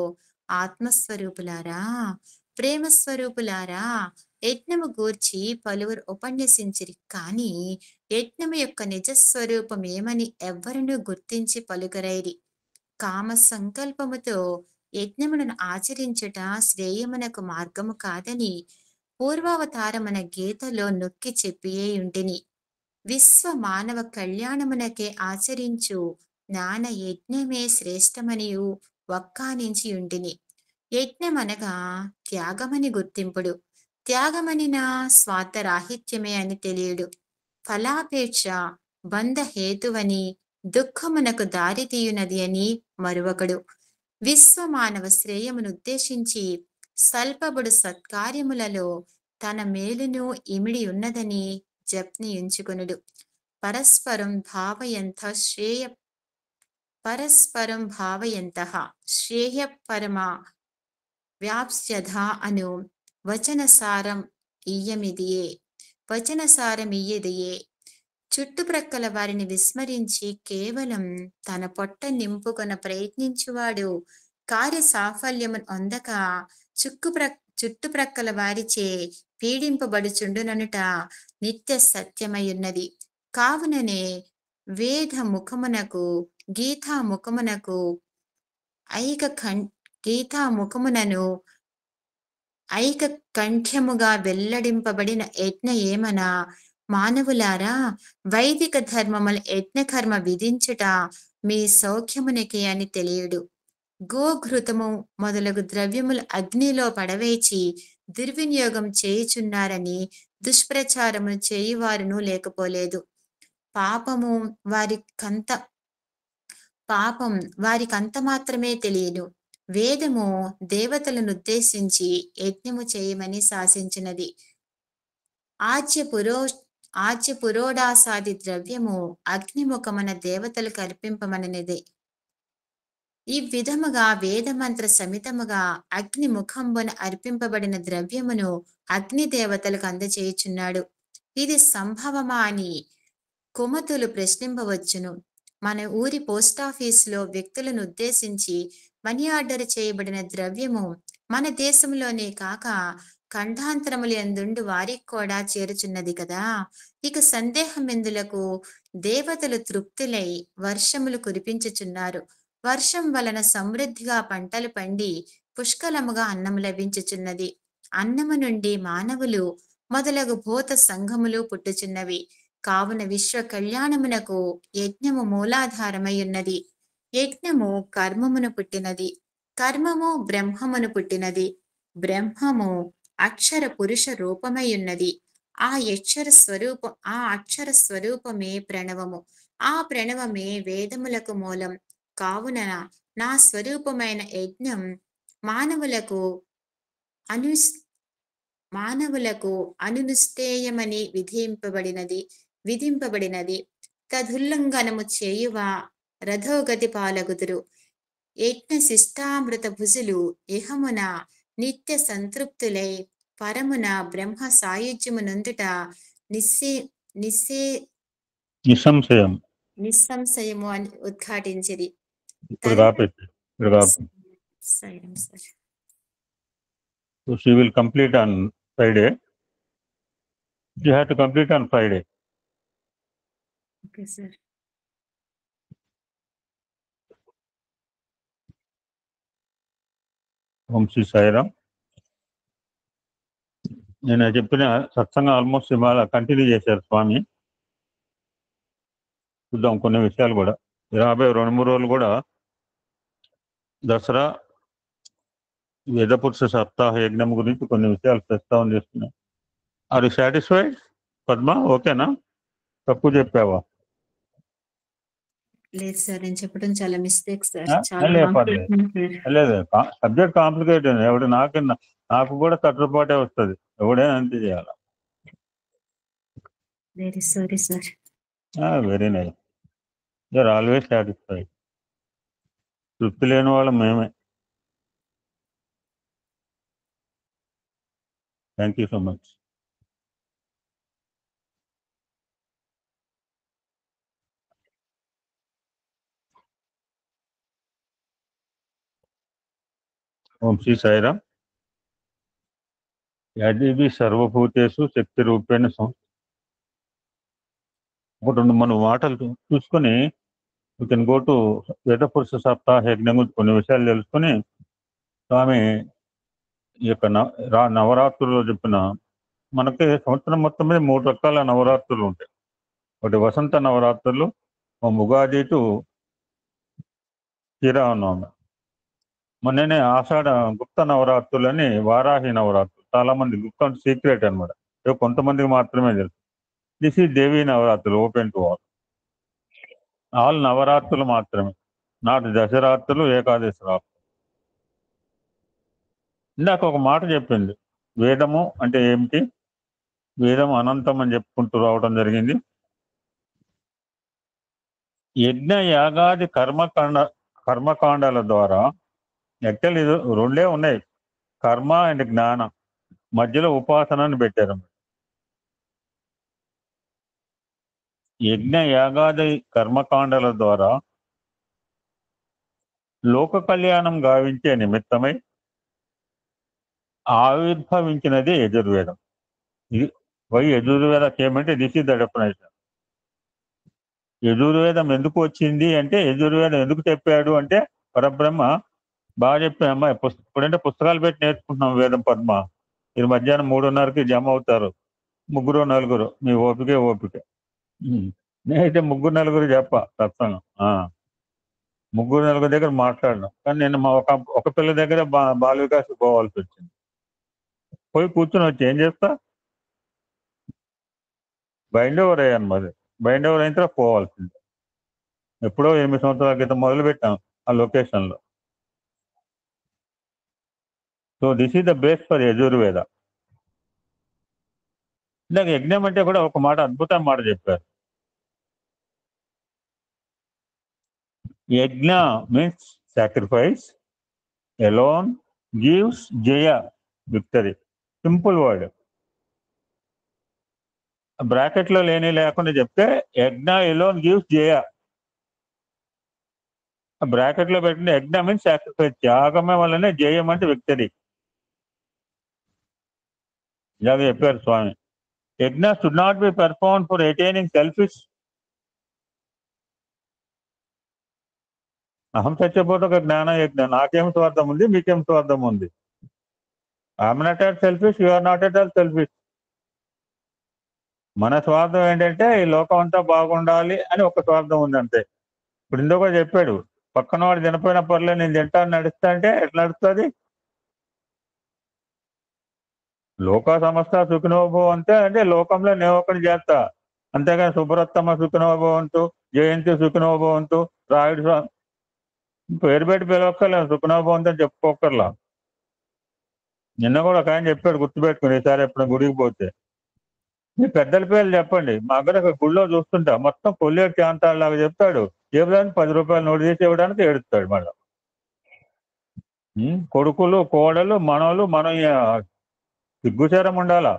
ఆత్మస్వరూపులారా, ప్రేమస్వరూపులారా, యజ్ఞము గూర్చి పలువురు ఉపన్యసించిరి. కాని యజ్ఞము యొక్క నిజస్వరూపం ఏమని ఎవ్వరునూ గుర్తించి పలుకరైరి. కామ సంకల్పముతో యజ్ఞములను ఆచరించుట శ్రేయమునకు మార్గము కాదని పూర్వావతారమున గీతలో నొక్కి చెప్పియే ఉంటిని. విశ్వ మానవ కళ్యాణమునకే ఆచరించు జ్ఞాన యజ్ఞమే శ్రేష్టమనియు వక్కానించి ఉంటిని. యజ్ఞమనగా త్యాగమని గుర్తింపుడు. త్యాగమనిన స్వార్థరాహిత్యమే అని తెలియడు. ఫలాపేక్ష బంధహేతువని దుఃఖమునకు దారితీయునది అని మరువకడు. విశ్వమానవ శ్రేయమునుద్దేశించి సల్పబడు సత్కార్యములలో తన మేలును ఇమిడి ఉన్నదని జప్నియుంచుకొనుడు. పరస్పరం భావయంతః శ్రేయపరమ వ్యాప్స్యధా అను వచనసారం ఇయ్యదియే. చుట్టుప్రక్కల వారిని విస్మరించి కేవలం తన పొట్ట నింపుకొన ప్రయత్నించువాడు కార్యసాఫల్యము అందక చుట్టుప్రక్కల వారిచే పీడింపబడుచుండుననుట నిత్య సత్యమయున్నది. కావుననే గీతాముఖమునను ఐకకంఠ్యముగా వెల్లడింపబడిన యజ్ఞ ఏమన మానవులారా, వైదిక ధర్మముల యజ్ఞకర్మ విధించుట మీ సౌఖ్యమునికే అని తెలియడు. గోఘృతము మొదలగు ద్రవ్యములు అగ్నిలో పడవేచి దుర్వినియోగం చేయుచున్నారని దుష్ప్రచారమును చేయువారును లేకపోలేదు. పాపం వారికంత మాత్రమే తెలియను. వేదము దేవతలనుద్దేశించి యజ్ఞము చేయమని శాసించినది. ఆజ్య పురోడాసాది ద్రవ్యము అగ్నిముఖమున దేవతలకు అర్పింపమననిది. ఈ విధముగా వేదమంత్ర సమితముగా అగ్నిముఖంబున అర్పింపబడిన ద్రవ్యమును అగ్ని దేవతలకు అందచేయుచున్నాడు. ఇది సంభవమా అని కుమతులు ప్రశ్నింపవచ్చును. మన ఊరి పోస్టాఫీసులో వ్యక్తులను ఉద్దేశించి మనీ ఆర్డర్ చేయబడిన ద్రవ్యము మన దేశంలోనే కాక ఖండాంతరములందుండు వారికి కూడా చేరుచున్నది కదా. ఇక సందేహమెందులకు దేవతలు తృప్తులై వర్షములు కురిపించుచున్నారు. వర్షం వలన సమృద్ధిగా పంటలు పండి పుష్కలముగా అన్నము లభించుచున్నది. అన్నము నుండి మానవులు మొదలగు భూత సంఘములు పుట్టుచున్నవి. కావున విశ్వ కళ్యాణమునకు యజ్ఞము మూలాధారమై ఉన్నది. యజ్ఞము కర్మమును పుట్టినది, కర్మము బ్రహ్మమును పుట్టినది, బ్రహ్మము అక్షర పురుష రూపమై ఉన్నది. ఆ అక్షర స్వరూపమే ప్రణవము. ఆ ప్రణవమే వేదములకు మూలం. కావున నా స్వరూపమైన యజ్ఞం మానవులకు అనునిష్టేయమని విధింపబడినది. తదుల్లంఘనము చేయువ రథోగతి పాలగుదురు. యజ్ఞ శిష్టామృత భుజులు ఇహమున నిత్య సంతృప్తులై పరమున బ్రహ్మ సాయుధ్యమునందుట నిస్సంశయము అని ఉద్ఘాటించిరి. So she will complete on Friday. You have to complete on Friday. Okay, sir. ఓం శ్రీ సాయిరామ్. నేను చెప్పిన సత్సంగం ఆల్మోస్ట్ ఇవాళ కంటిన్యూ చేశారు స్వామి. చూద్దాం కొన్ని విషయాలు కూడా. 2-3 రోజులు కూడా దసరా వేదపురుష సప్తాహ యజ్ఞం గురించి కొన్ని విషయాలు ప్రస్తావన చేస్తున్నాను. Are you satisfied Padma? ఓకేనా? తప్పు చెప్పావా? లేదు సార్, నేను చెప్పడం చాలా మిస్టేక్ సార్. లేదు, సబ్జెక్ట్ కాంప్లికేటెడ్. నాకు కూడా తట్టుపాటే వస్తుంది. ఎవడైనా అంతే చేయాలి. Very sorry sir. Very nice. You are always satisfied. తృప్తి లేని వాళ్ళం మేమే. Thank you so much. Om Shri Sairam. యాదేవి సర్వభూతేషు శక్తి రూపేణ ఒక 2-3 మాటలు చూసుకొని you can go to Vedapurusha Saptaha Yajnam గురించి కొన్ని విషయాలు తెలుసుకొని స్వామి ఈ యొక్క నవరాత్రుల్లో చెప్పిన, మనకి సంవత్సరం మొత్తం మీద 3 రకాల నవరాత్రులు ఉంటాయి. ఒకటి వసంత నవరాత్రులు, ఉగాది టు శ్రీరామనవమి. మొన్ననే ఆషాఢ గుప్త నవరాత్రులని వారాహి నవరాత్రులు. చాలా మంది గుప్త సీక్రెట్ అనమాట, కొంతమందికి మాత్రమే తెలుసు. దిస్ ఈ దేవీ నవరాత్రులు, ఓపెన్ టు ఆల్ నవరాత్రులు మాత్రమే, నాటి దశరాత్రులు, ఏకాదశి రాత్రులు. ఇందాక ఒక మాట చెప్పింది, వేదము అంటే ఏమిటి, వేదం అనంతం అని చెప్పుకుంటూ రావడం జరిగింది. యజ్ఞ యాగాది కర్మకాండాల ద్వారా యాక్చువల్ ఇది రెండే ఉన్నాయి, కర్మ అండ్ జ్ఞానం. మధ్యలో ఉపాసనని పెట్టారు. యజ్ఞ యాగాది కర్మకాండాల ద్వారా లోక కళ్యాణం గావించే నిమిత్తమై ఆవిర్భవించినది యజుర్వేదం. ఇది వై యజుర్వేద ఏమంటే దిస్ ఇస్ ద డెఫినేషన్. యజుర్వేదం ఎందుకు వచ్చింది అంటే, యజుర్వేదం ఎందుకు చెప్పాడు అంటే, పరబ్రహ్మ బాగా చెప్పాను అమ్మాయి. ఇప్పుడంటే పుస్తకాలు పెట్టి నేర్చుకుంటున్నాం వేదం పద్మ. ఇది మధ్యాహ్నం 3:30కి జమ అవుతారు, 3-4, మీ ఓపిక. నేనైతే 3-4 చెప్ప సత్సంగం, 3-4 దగ్గర మాట్లాడను. కానీ నేను మా ఒక పిల్ల దగ్గర బాల వికాస్ పోవాల్సి వచ్చింది. పోయి కూర్చొని వచ్చి ఏం చేస్తా, బైండ్ ఓవర్ అయ్యాను. మరి బైండ్ ఓవర్ అయిన తర్వాత పోవాల్సింది. ఎప్పుడో 8 సంవత్సరాల క్రితం మొదలు పెట్టాం ఆ లొకేషన్లో. So this is the base for Yajurveda. ఇందాక యజ్ఞం అంటే కూడా ఒక మాట, అద్భుతమైన మాట చెప్పారు. యజ్ఞ మీన్స్ సాక్రిఫైస్, ఎలోన్ గివ్స్ జయ, విక్టరీ. Simple word. బ్రాకెట్లో లేకుండా చెప్తే యజ్ఞ ఎలోన్ గివ్స్ జయ. బ్రాకెట్లో పెట్టిన యజ్ఞ మీన్స్ సాక్రిఫైస్, త్యాగమే వల్లనే జయం అంటే విక్టరీ. ఇలాగ చెప్పారు స్వామి. యజ్ఞ should not be perform for attaining selfish. అహం సత్యబోధ ఒక జ్ఞాన యజ్ఞం. నాకేం స్వార్థం ఉంది, మీకేం స్వార్థం ఉంది. I'm not at selfish, you are not at all selfish. మన స్వార్థం ఏంటంటే ఈ లోకం అంతా బాగుండాలి అని ఒక స్వార్థం ఉంది అంతే. ఇప్పుడు ఇందులో కూడా చెప్పాడు, పక్కన వాడు తినపోయిన పర్లేదు నేను తింటాను నడుస్తా అంటే ఎట్లా నడుస్తుంది? లోక సమస్త సుఖినోభవంతే అంటే లోకంలో నేను ఒకటి చేస్తా, అంతేగాని సుభరత్తమ సుఖినోభవంతు, జయంతి సుఖినోభవంతు, రాయుడు పేరు పెట్టి పిలవక్కర్లేదు, సుఖనోభవంతో అని చెప్పుకోకర్లా. నిన్న కూడా ఒక ఆయన చెప్పాడు, గుర్తుపెట్టుకుని ఈసారి ఎప్పుడు గుడికి పోతే మీ పెద్దల పేర్లు చెప్పండి. మా దగ్గర గుళ్ళో చూస్తుంటా మొత్తం కొల్లేరు ప్రాంతాలలాగా చెప్తాడు. ఏదానికి 10 రూపాయలు నోటు చేసి ఇవ్వడానికి ఏడుస్తాడు. మళ్ళీ కొడుకులు, కోడలు, మనవలు, మనం సిగ్గుచారం ఉండాలా.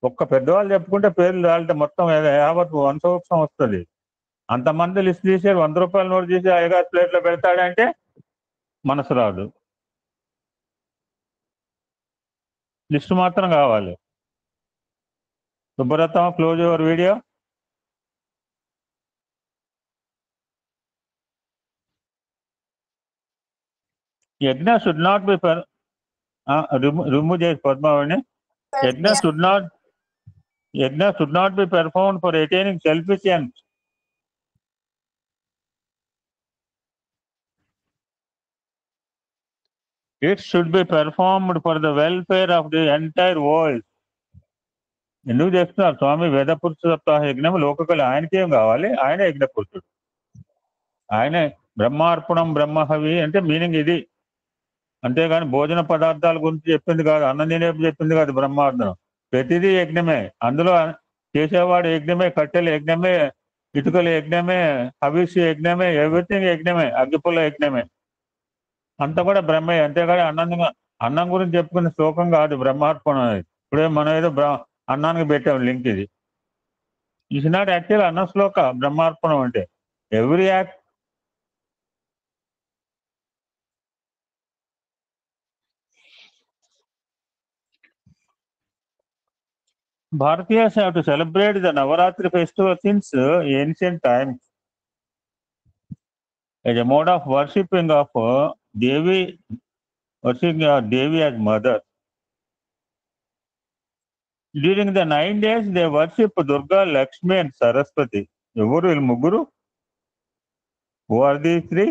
ఒక్క పెద్దవాళ్ళు చెప్పుకుంటే పేర్లు రాలితే మొత్తం యావత్ వంశవృక్షం వస్తుంది. అంతమంది లిస్ట్ తీసి 100 రూపాయలు నోటు చేసి అయ్యగారు ప్లేట్లో పెడతాడంటే మనసు రాదు. లిస్ట్ మాత్రం కావాలి. సుబ్రతమ్మ, క్లోజ్ యువర్ వీడియో. యజ్ఞ షుడ్ నాట్ బి రిమూవ్ చేసి పద్మావళిని. యజ్ఞ should not be performed for attaining selfish ends. It should be performed for the welfare of the entire world. ఎందుకు చేస్తున్నారు స్వామి? వేద పురుష సప్తాహ యజ్ఞం లోకకళ. ఆయనకి ఏం కావాలి? ఆయనే యజ్ఞ పురుషుడు, ఆయనే బ్రహ్మార్పణం బ్రహ్మహవి అంటే మీనింగ్ ఇది. అంతేగాని భోజన పదార్థాల గురించి చెప్పింది కాదు, అన్నం తినేపు చెప్పింది కాదు బ్రహ్మార్పణం. ప్రతిదీ యజ్ఞమే, అందులో చేసేవాడు యజ్ఞమే, కట్టెలు యజ్ఞమే, ఇటుకల యజ్ఞమే, హవిస్సు యజ్ఞమే, ఎవ్రీథింగ్ యజ్ఞమే, అగ్గిపుల్ల యజ్ఞమే, అంతా కూడా బ్రహ్మే. అంతేగాని అన్నం గురించి చెప్పుకునే శ్లోకం కాదు బ్రహ్మార్పణం అనేది. ఇప్పుడే మనం ఏదో అన్నానికి పెట్టాం లింక్. ఇది ఇట్స్ నాట్ యాక్చువల్ అన్న శ్లోక బ్రహ్మార్పణం అంటే. Every act Bharatiyas have to celebrate the Navaratri festival since ancient times as a mode of worshipping of Devi, worshiping Devi as mother. During the 9 days they worship Durga, Lakshmi and Saraswati. ఎవరు వీళ్ళు ముగ్గురు? Who are the three?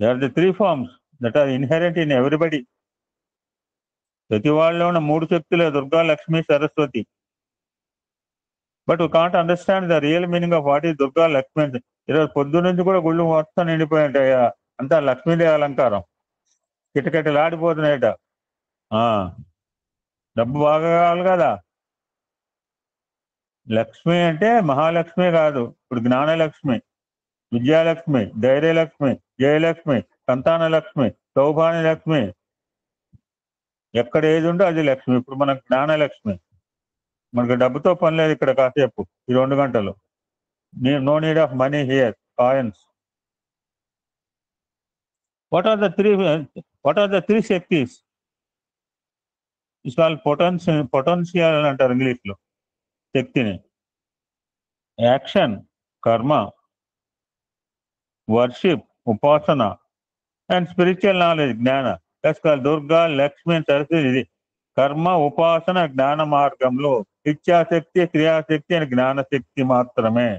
They are the three forms that are inherent in everybody. ప్రతి వాళ్ళలో ఉన్న 3 శక్తులే Durga, Lakshmi, Saraswati. But we can't understand the real meaning of what is Durga, Lakshmi. ఈరోజు పొద్దు నుంచి కూడా గుళ్ళు మొత్తం నిండిపోయి ఉంటాయి. అంతా లక్ష్మీదేవి అలంకారం, కిటకిటలాడిపోతున్నాయట. డబ్బు బాగా కావాలి కదా. లక్ష్మి అంటే మహాలక్ష్మి కాదు, ఇప్పుడు జ్ఞానలక్ష్మి, విద్యాలక్ష్మి, ధైర్యలక్ష్మి, జయలక్ష్మి, సంతాన లక్ష్మి, సౌభాగ్య లక్ష్మి. ఎక్కడ ఏది ఉందో అది లక్ష్మి. ఇప్పుడు మనకు జ్ఞానలక్ష్మి. మనకు డబ్బుతో పని లేదు ఇక్కడ కాసేపు ఈ 2 గంటలు. No need of money here, coins. What are the three shaktis? It's called potential అంటారు ఇంగ్లీష్ లో శక్తిని. Action, karma, worship, upasana, and spiritual knowledge, jnana. That's called Durga, Lakshmi and Saraswati. ఇది కర్మ, ఉపాసన, జ్ఞాన మార్గంలో ఇచ్ఛాశక్తి, క్రియాశక్తి అని జ్ఞానశక్తి మాత్రమే.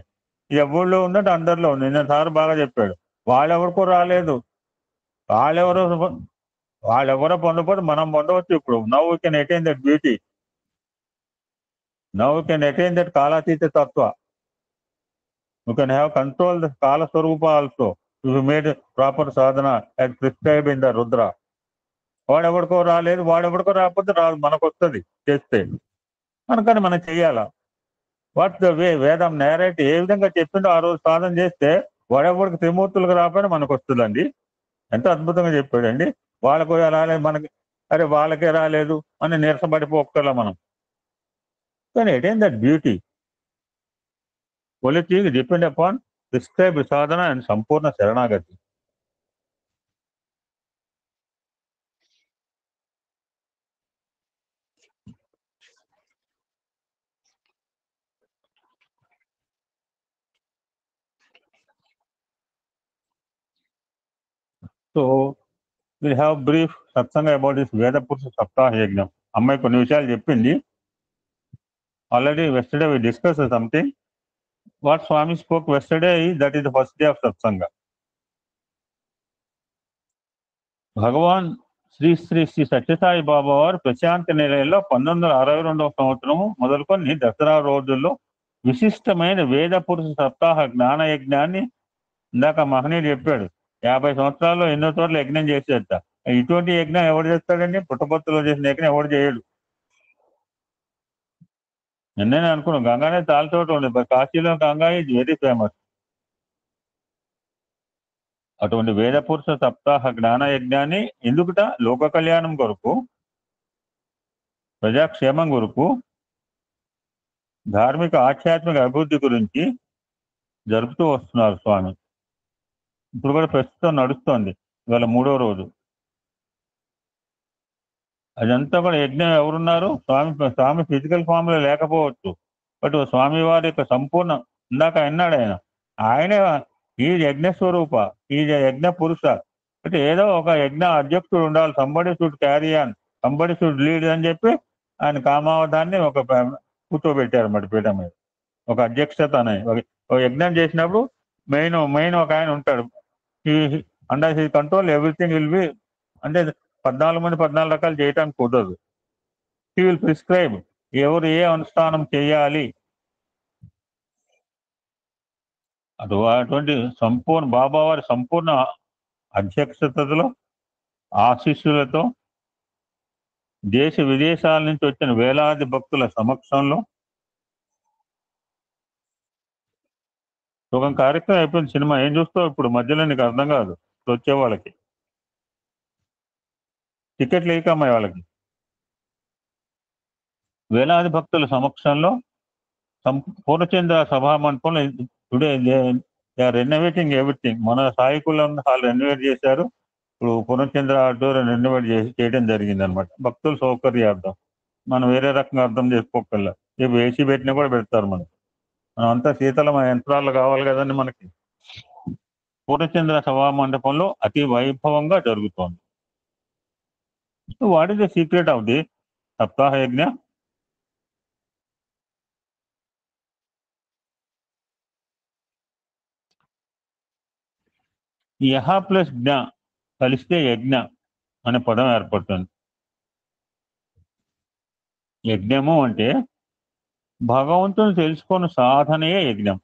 ఎవరిలో ఉందంటే అందరిలో ఉంది. నిన్న సార్ బాగా చెప్పాడు. వాళ్ళెవరికో రాలేదు, వాళ్ళెవరో పొందకపోతే మనం పొందవచ్చు. ఇప్పుడు now we can attain that beauty, now we can attain that kalatita tattva. You can have control the kala swarupa also you made proper sadhana as prescribe in the Rudra. వాడెవడికో రాలేదు, వాడెవడికో రాకపోతే రాదు, మనకు వస్తుంది చేస్తే. అందుకని మనం చెయ్యాలా. వాట్ ద వే వేదం నేరేట్ ఏ విధంగా చెప్పిందో ఆ రోజు సాధన చేస్తే వాడెవడికి త్రిమూర్తులకు రాకపోయినా మనకు వస్తుందండి. ఎంత అద్భుతంగా చెప్పాడండి. వాళ్ళకు రాలేదు, మనకి అరే వాళ్ళకే రాలేదు అని నీరసపడిపోకలా మనం. కానీ attain that beauty only depend upon prescribe sadhana and sampurna sharanagati. So will have brief satsang about this Veda Purusha Saptaha Yajnam. అమ్మాయి కొన్ని విషయాలు చెప్పింది already. Yesterday we discuss something. What Swami spoke yesterday that is the first day of satsang. Bhagavan Shri Shri Shri Sathya Sai బాబా వారు ప్రశాంత నిలయంలో 1962వ సంవత్సరము మొదలుకొని దసరా రోజుల్లో విశిష్టమైన వేద పురుష సప్తాహ జ్ఞాన యజ్ఞాన్ని, ఇందాక మహనీయుడు చెప్పాడు 50 సంవత్సరాల్లో ఎన్నో చోట్ల యజ్ఞం చేసేట. ఇటువంటి యజ్ఞం ఎవరు చేస్తాడండి? పుట్టపత్తులో చేసిన యజ్ఞం ఎవరు చేయడు. నిన్నే అనుకున్నాం గంగానే చాలా చోట్ల ఉంది, కాశీలో గంగా ఈజ్ వెరీ ఫేమస్. అటువంటి వేద పురుష సప్తాహ జ్ఞాన యజ్ఞాన్ని ఎందుకుట? లోక కళ్యాణం కొరకు, ప్రజాక్షేమం కొరకు, ధార్మిక ఆధ్యాత్మిక అభివృద్ధి గురించి జరుపుతూ వస్తున్నారు స్వామి. ఇప్పుడు కూడా ప్రస్తుతం నడుస్తోంది, ఇవాళ 3వ రోజు. అదంతా కూడా యజ్ఞం ఎవరున్నారు? స్వామి ఫిజికల్ ఫామ్ లో లేకపోవచ్చు, బట్ స్వామి వారి యొక్క సంపూర్ణ, ఇందాక అన్నాడు ఆయనే ఈ యజ్ఞ స్వరూప, ఈ యజ్ఞ పురుష. అంటే ఏదో ఒక యజ్ఞ అధ్యక్షుడు ఉండాలి, somebody should carry on, somebody should lead అని చెప్పి ఆయన కామావధాన్ని ఒక కూర్చోబెట్టారు మరి పీఠం మీద. ఒక అధ్యక్షత అనే ఒక యజ్ఞం చేసినప్పుడు మెయిన్ ఒక ఆయన ఉంటాడు. Under his control everything will be. అంటే 14 మంది 14 రకాలు చేయటానికి కుదరదు. హీ విల్ ప్రిస్క్రైబ్ ఎవరు ఏ అనుష్ఠానం చేయాలి. అటువంటి సంపూర్ణ బాబావారి సంపూర్ణ అధ్యక్షతలో, ఆశీస్సులతో, దేశ విదేశాల నుంచి వచ్చిన వేలాది భక్తుల సమక్షంలో ఒక కార్యక్రమం అయిపోయింది. సినిమా ఏం చూస్తావు ఇప్పుడు? మధ్యలో నీకు అర్థం కాదు. ఇప్పుడు వచ్చే వాళ్ళకి టికెట్లు లేకమ్మాయి వాళ్ళకి. వేలాది భక్తుల సమక్షంలో పూర్ణచంద్ర సభా మండపంలో today they are renovating everything. మన సాయికులం హాల్ రెనోవేట్ చేశారు. ఇప్పుడు పూర్ణచంద్ర ఆడిటోరియం రెనోవేట్ చేయడం జరిగింది అనమాట, భక్తుల సౌకర్యార్థం. మనం వేరే రకంగా అర్థం చేసుకోగల. రేపు ఏసీ పెట్టినా కూడా పెడతారు మనకి. మనం అంతా శీతల యంత్రాలు కావాలి కదండి మనకి. పూర్ణచంద్ర సభా మండపంలో అతి వైభవంగా జరుగుతోంది. What is the secret of the? Saptaha Yajna యహ ప్లస్ జ్ఞ కలిస్తే యజ్ఞ అనే పదం ఏర్పడుతుంది. యజ్ఞము అంటే భగవంతుని తెలుసుకున్న సాధనయే యజ్ఞం.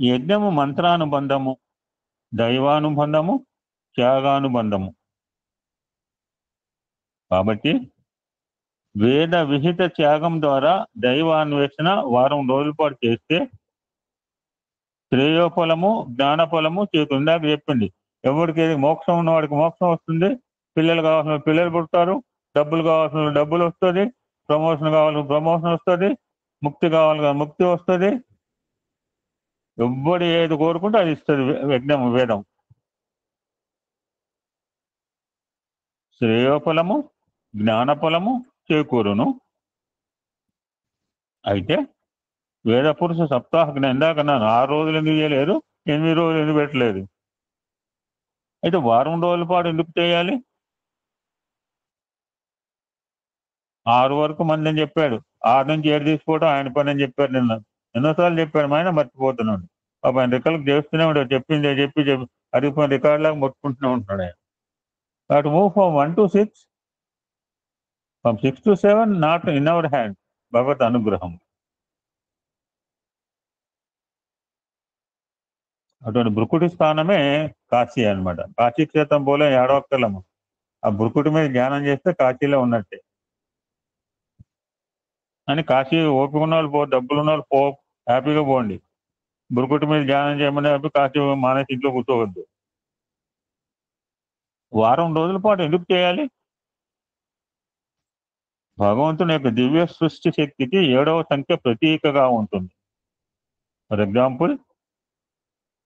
యజ్ఞము మంత్రానుబంధము, దైవానుబంధము, త్యాగానుబంధము. కాబట్టి వేద విహిత త్యాగం ద్వారా దైవాన్వేషణ వారం రోజుల పాటు చేస్తే శ్రేయోఫలము, జ్ఞానఫలము చేతుంది. ఇందాక చెప్పింది, ఎవరికి మోక్షం ఉన్నవాడికి మోక్షం వస్తుంది, పిల్లలు కావాల్సిన పిల్లలు పుడతారు, డబ్బులు కావాల్సిన డబ్బులు వస్తుంది, ప్రమోషన్ కావాల్సిన ప్రమోషన్ వస్తుంది, ముక్తి కావాల్సిన ముక్తి వస్తుంది. ఎవ్వడు ఏది కోరుకుంటే అది ఇస్తుంది యజ్ఞం, వేదం. శ్రేయోఫలము, జ్ఞానఫలము చేకూరును. అయితే వేద పురుష సప్తాహ ఇందాక అన్నాను, 6 రోజులు ఎందుకు చేయలేదు, 8 రోజులు ఎందుకు పెట్టలేదు? అయితే వారం రోజుల పాటు ఎందుకు చేయాలి? 6 వరకు మంది అని చెప్పాడు, 6 నుంచి 7 తీసుకోవడం ఆయన పని అని చెప్పారు. నిన్న ఎన్నోసార్లు చెప్పాడు, ఆయన మర్చిపోతున్నాడు. పాప ఆయన రికార్డులకు చేస్తూనే ఉంటాడు, చెప్పింది చెప్పి అరిగిపోయిన రికార్డు లాగా మొట్టుకుంటూనే ఉంటున్నాడు ఆయన. కాబట్టి move from 1 to 6, from 6 to 7 not in our hand. భగవత్ అనుగ్రహం. అటువంటి భృకుటి స్థానమే కాశీ అన్నమాట. కాశీ క్షేత్రం పోలే ఏడవక్కలము, ఆ భృకుటి మీద ధ్యానం చేస్తే కాశీలో ఉన్నట్టే అని. కాశీ ఓపిక ఉన్న వాళ్ళు పో, డబ్బులు ఉన్న వాళ్ళు పో, హ్యాపీగా పోండి. భృకుటి మీద ధ్యానం చేయమని చెప్పి కాశీ మానేసి ఇంట్లో కూర్చోవద్దు. వారం రోజుల పాటు ఎందుకు చేయాలి? భగవంతుని యొక్క దివ్య సృష్టి శక్తికి 7వ సంఖ్య ప్రతీకగా ఉంటుంది. ఫర్ ఎగ్జాంపుల్,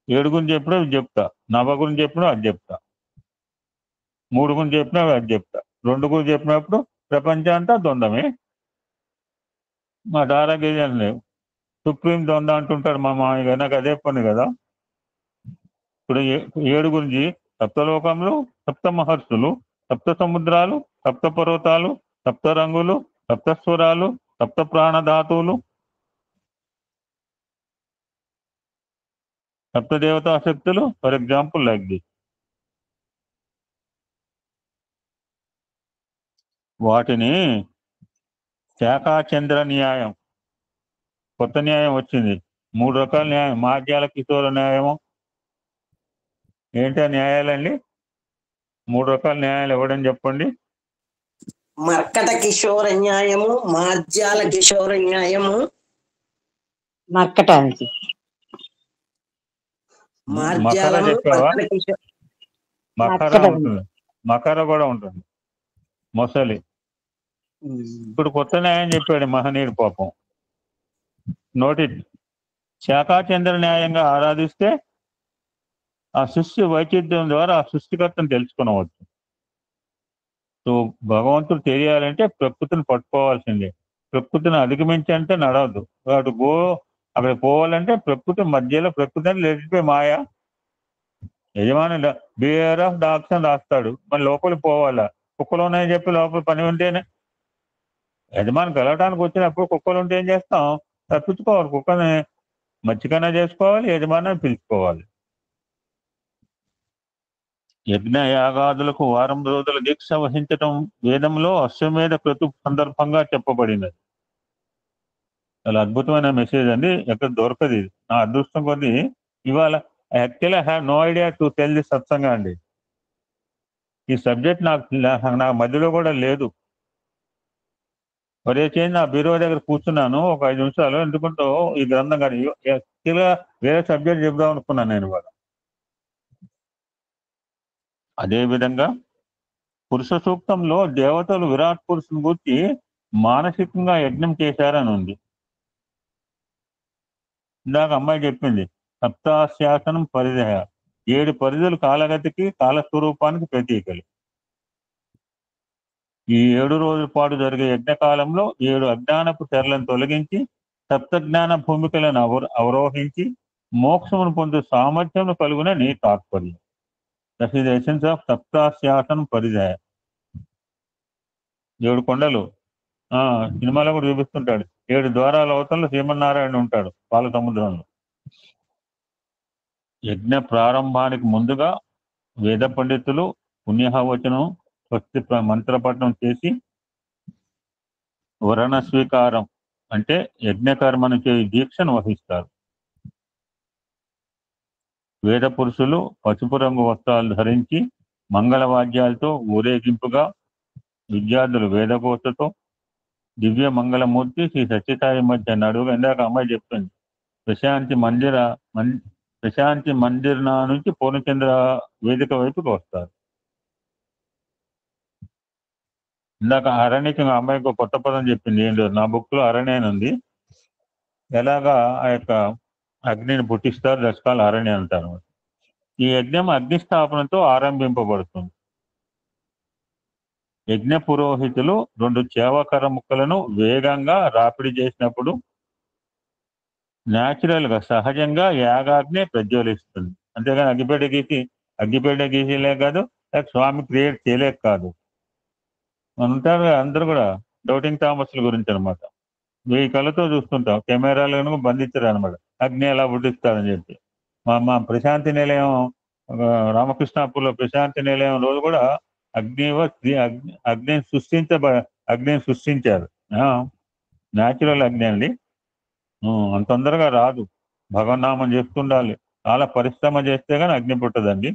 7 గురించి చెప్పినా ఇది చెప్తా, 9 గురించి చెప్పినా అది చెప్తా, 3 గురించి చెప్పినా అది చెప్తా, 2 గురించి చెప్పినప్పుడు ప్రపంచం అంతా దొందమే. మా దారాగిరి లేవు, సుప్రీం దొంద అంటుంటారు మా మామయ్య గారు, నాకు అదే పని కదా. ఇప్పుడు 7 గురించి సప్తలోకములు, సప్త మహర్షులు, సప్త సముద్రాలు, సప్త పర్వతాలు, సప్త రంగులు, సప్తస్వరాలు, సప్త ప్రాణధాతువులు, సప్త దేవతా శక్తులు. For example like this. వాటిని శాఖాచంద్ర న్యాయం, కొత్త న్యాయం వచ్చింది. 3 రకాల న్యాయం. మాధ్యాల కిశోర న్యాయము. ఏంటి ఆ న్యాయాలండి? 3 రకాల న్యాయాలు ఎవడని చెప్పండి. మర్కట కిషోర న్యాయము, మార్జాల కిషోర న్యాయము, మర్కటానికి మకర చెప్పావా? మకర ఉంటుంది, మకర కూడా ఉంటుంది, మొసలి. ఇప్పుడు కొత్త న్యాయం చెప్పాడు మహనీయుడు పాపం. నోటి శాఖాచంద్ర న్యాయంగా ఆరాధిస్తే ఆ సృష్టి వైచిత్యం ద్వారా ఆ సృష్టికర్తను తెలుసుకునవచ్చు. సో భగవంతుడు తెలియాలంటే ప్రకృతిని పట్టుకోవాల్సిందే. ప్రకృతిని అధిగమించి అంటే నడవద్దు. వాడు అక్కడ పోవాలంటే ప్రకృతి మధ్యలో, ప్రకృతిని లేచిపోయి మాయ. యజమాని బియర్ ఆఫ్ డాగ్స్ అని రాస్తాడు, మరి లోపలికి పోవాలా? కుక్కలు ఉన్నాయని చెప్పి లోపల పని ఉంటేనే. యజమాని కలవటానికి వచ్చినప్పుడు కుక్కలు ఉంటే ఏం చేస్తాం? తప్పించుకోవాలి. కుక్కని మచ్చికైనా చేసుకోవాలి, యజమాని పిలుచుకోవాలి. యజ్ఞ యాగాదులకు వారం రోజుల దీక్ష వహించటం వేదంలో అశ్వమేధ క్రతు సందర్భంగా చెప్పబడినది. చాలా అద్భుతమైన మెసేజ్ అండి, ఎక్కడ దొరకదు ఇది. నా అదృష్టం కొద్ది ఇవాళ actually I have no idea to tell the satsang అండి. ఈ సబ్జెక్ట్ నా మధ్యలో కూడా లేదు. మరే చేంజ్ నా బీరో దగ్గర కూర్చున్నాను ఒక 5 నిమిషాలు, ఎందుకంటే ఈ గ్రంథం కానీ యాక్చువల్గా వేరే సబ్జెక్ట్ చెప్దాం అనుకున్నాను నేను ఇవాళ. అదేవిధంగా పురుష సూక్తంలో దేవతలు విరాట్ పురుషుని గురించి మానసికంగా యజ్ఞం చేశారని ఉంది. ఇందాక అమ్మాయి చెప్పింది, సప్తాశాసనం పరిధయ, 7 పరిధులు కాలగతికి, కాలస్వరూపానికి ప్రతీకలు. ఈ 7 రోజుల పాటు జరిగే యజ్ఞకాలంలో 7 అజ్ఞానపు తెరలను తొలగించి సప్తజ్ఞాన భూమికలను అవరోహించి మోక్షమును పొందు సామర్థ్యం కలుగునని తాత్పర్యం. That is the essence of సప్తాశ్యాసనం పరిధయ. 7 కొండలు సినిమాలో కూడా చూపిస్తుంటాడు. 7 ద్వారాల అవతల శ్రీమన్నారాయణ ఉంటాడు పాల సముద్రంలో. యజ్ఞ ప్రారంభానికి ముందుగా వేద పండితులు పుణ్యవచనం స్వస్తి మంత్రపఠనం చేసి వరణ స్వీకారం అంటే యజ్ఞకర్మను చేయి దీక్షను వహిస్తారు. వేద పురుషులు పసుపు రంగు వస్త్రాలు ధరించి మంగళవాద్యాలతో ఊరేగింపుగా విద్యార్థులు వేదకోశతో దివ్య మంగళమూర్తి శ్రీ సత్యసాయి మధ్య నడువుగా, ఇందాక అమ్మాయి చెప్తుంది, ప్రశాంతి మందిర్ నుంచి పూర్ణచంద్ర వేదిక వైపుకి వస్తారు. ఇందాక అరణ్యకి అమ్మాయికి ఒక కొత్త పదం చెప్పింది. ఏం లేదు, నా బుక్ లో అరణ్య అని ఉంది. ఎలాగా ఆ యొక్క అగ్నిని పుట్టిస్తారు, దశకాలు అరణ్య అంటారు. ఈ యజ్ఞం అగ్నిస్థాపనతో ఆరంభింపబడుతుంది. యజ్ఞ పురోహితులు 2 చేవకర ముక్కలను వేగంగా రాపిడి చేసినప్పుడు న్యాచురల్ గా సహజంగా యాగాగ్ని ప్రజ్వలిస్తుంది. అంతేగాని అగ్గిపేట గీసేలే కాదు, స్వామి క్రియేట్ చేయలేక కాదు. అంటారు అందరూ కూడా డౌటింగ్ థామస్ల గురించి అనమాట. 1000 కళ్ళతో చూస్తుంటాం, కెమెరాలను బంధించారు అనమాట, అగ్ని ఎలా పుట్టిస్తారని చెప్పి. మా ప్రశాంతి నిలయం రామకృష్ణాపూర్లో ప్రశాంతి నిలయం రోజు కూడా అగ్నిని సృష్టించారు. న్యాచురల్ అగ్ని అండి. అంత తొందరగా రాదు. భగవన్నామం చేస్తుండాలి, చాలా పరిశ్రమ చేస్తే కానీ అగ్ని పుట్టదండి.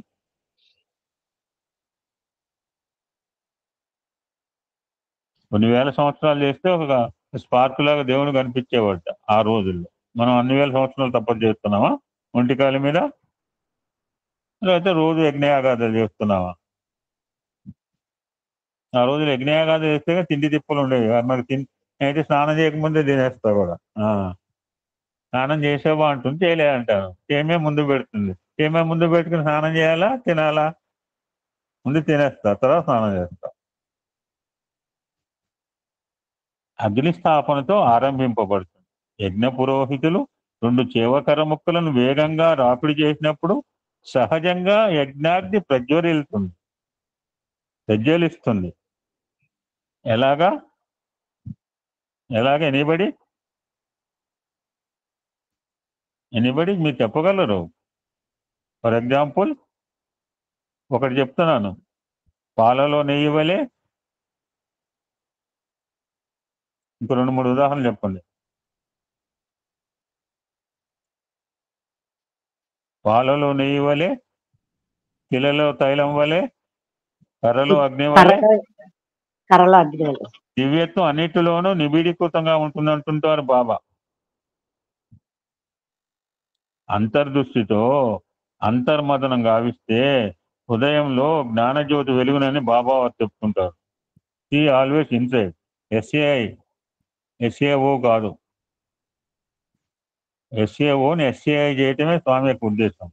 కొన్ని వేల సంవత్సరాలు చేస్తే ఒక స్పార్క్ లాగా దేవుడు కనిపించేవాట ఆ రోజుల్లో. మనం అన్ని వేల సంవత్సరాలు తప్పదు చేస్తున్నామా ఒంటికాలి మీద? లేకపోతే రోజు యజ్ఞయాగాదాలు చేస్తున్నావా? ఆ రోజులు యజ్ఞయాగాదాలు చేస్తే తిండి తిప్పలు ఉండేవి. మరి అయితే స్నానం చేయకముందే తినేస్తా కూడా. స్నానం చేసేవా అంటుంది, చేయలే అంటాను. ఏమే ముందు పెడుతుంది, ఏమే ముందు పెట్టుకుని స్నానం చేయాలా తినాలా? ముందు తినేస్తా, తర్వాత స్నానం చేస్తా. అగ్ని స్థాపనతో ఆరంభింపబడుతుంది. యజ్ఞ పురోహితులు 2 చేవకర ముక్కలను వేగంగా రాపిడి చేసినప్పుడు సహజంగా యజ్ఞాగ్ని ప్రజ్వలిస్తుంది. ఎలాగా ఎనీబడి మీరు చెప్పగలరు? ఫర్ ఎగ్జాంపుల్ ఒకటి చెప్తున్నాను, పాలలో నెయ్యి వలె. ఇంకో 2-3 ఉదాహరణలు చెప్పండి. పాలలో నెయ్యి వలె, కిలలో తైలం వలె, కర్రలో అగ్ని వలె, దివ్యత్వం అన్నిటిలోనూ నిబిడీకృతంగా ఉంటుందంటుంటారు బాబా. అంతర్దృష్టితో అంతర్మదనం గావిస్తే హృదయంలో జ్ఞానజ్యోతి వెలుగునని బాబా వారు చెప్తుంటారు. ఈ ఆల్వేస్ ఇన్సైడ్. ఎస్ఏఓ కాదు. ఎస్ఏఓని ఎస్ఏఐ చేయటమే స్వామి యొక్క ఉద్దేశం.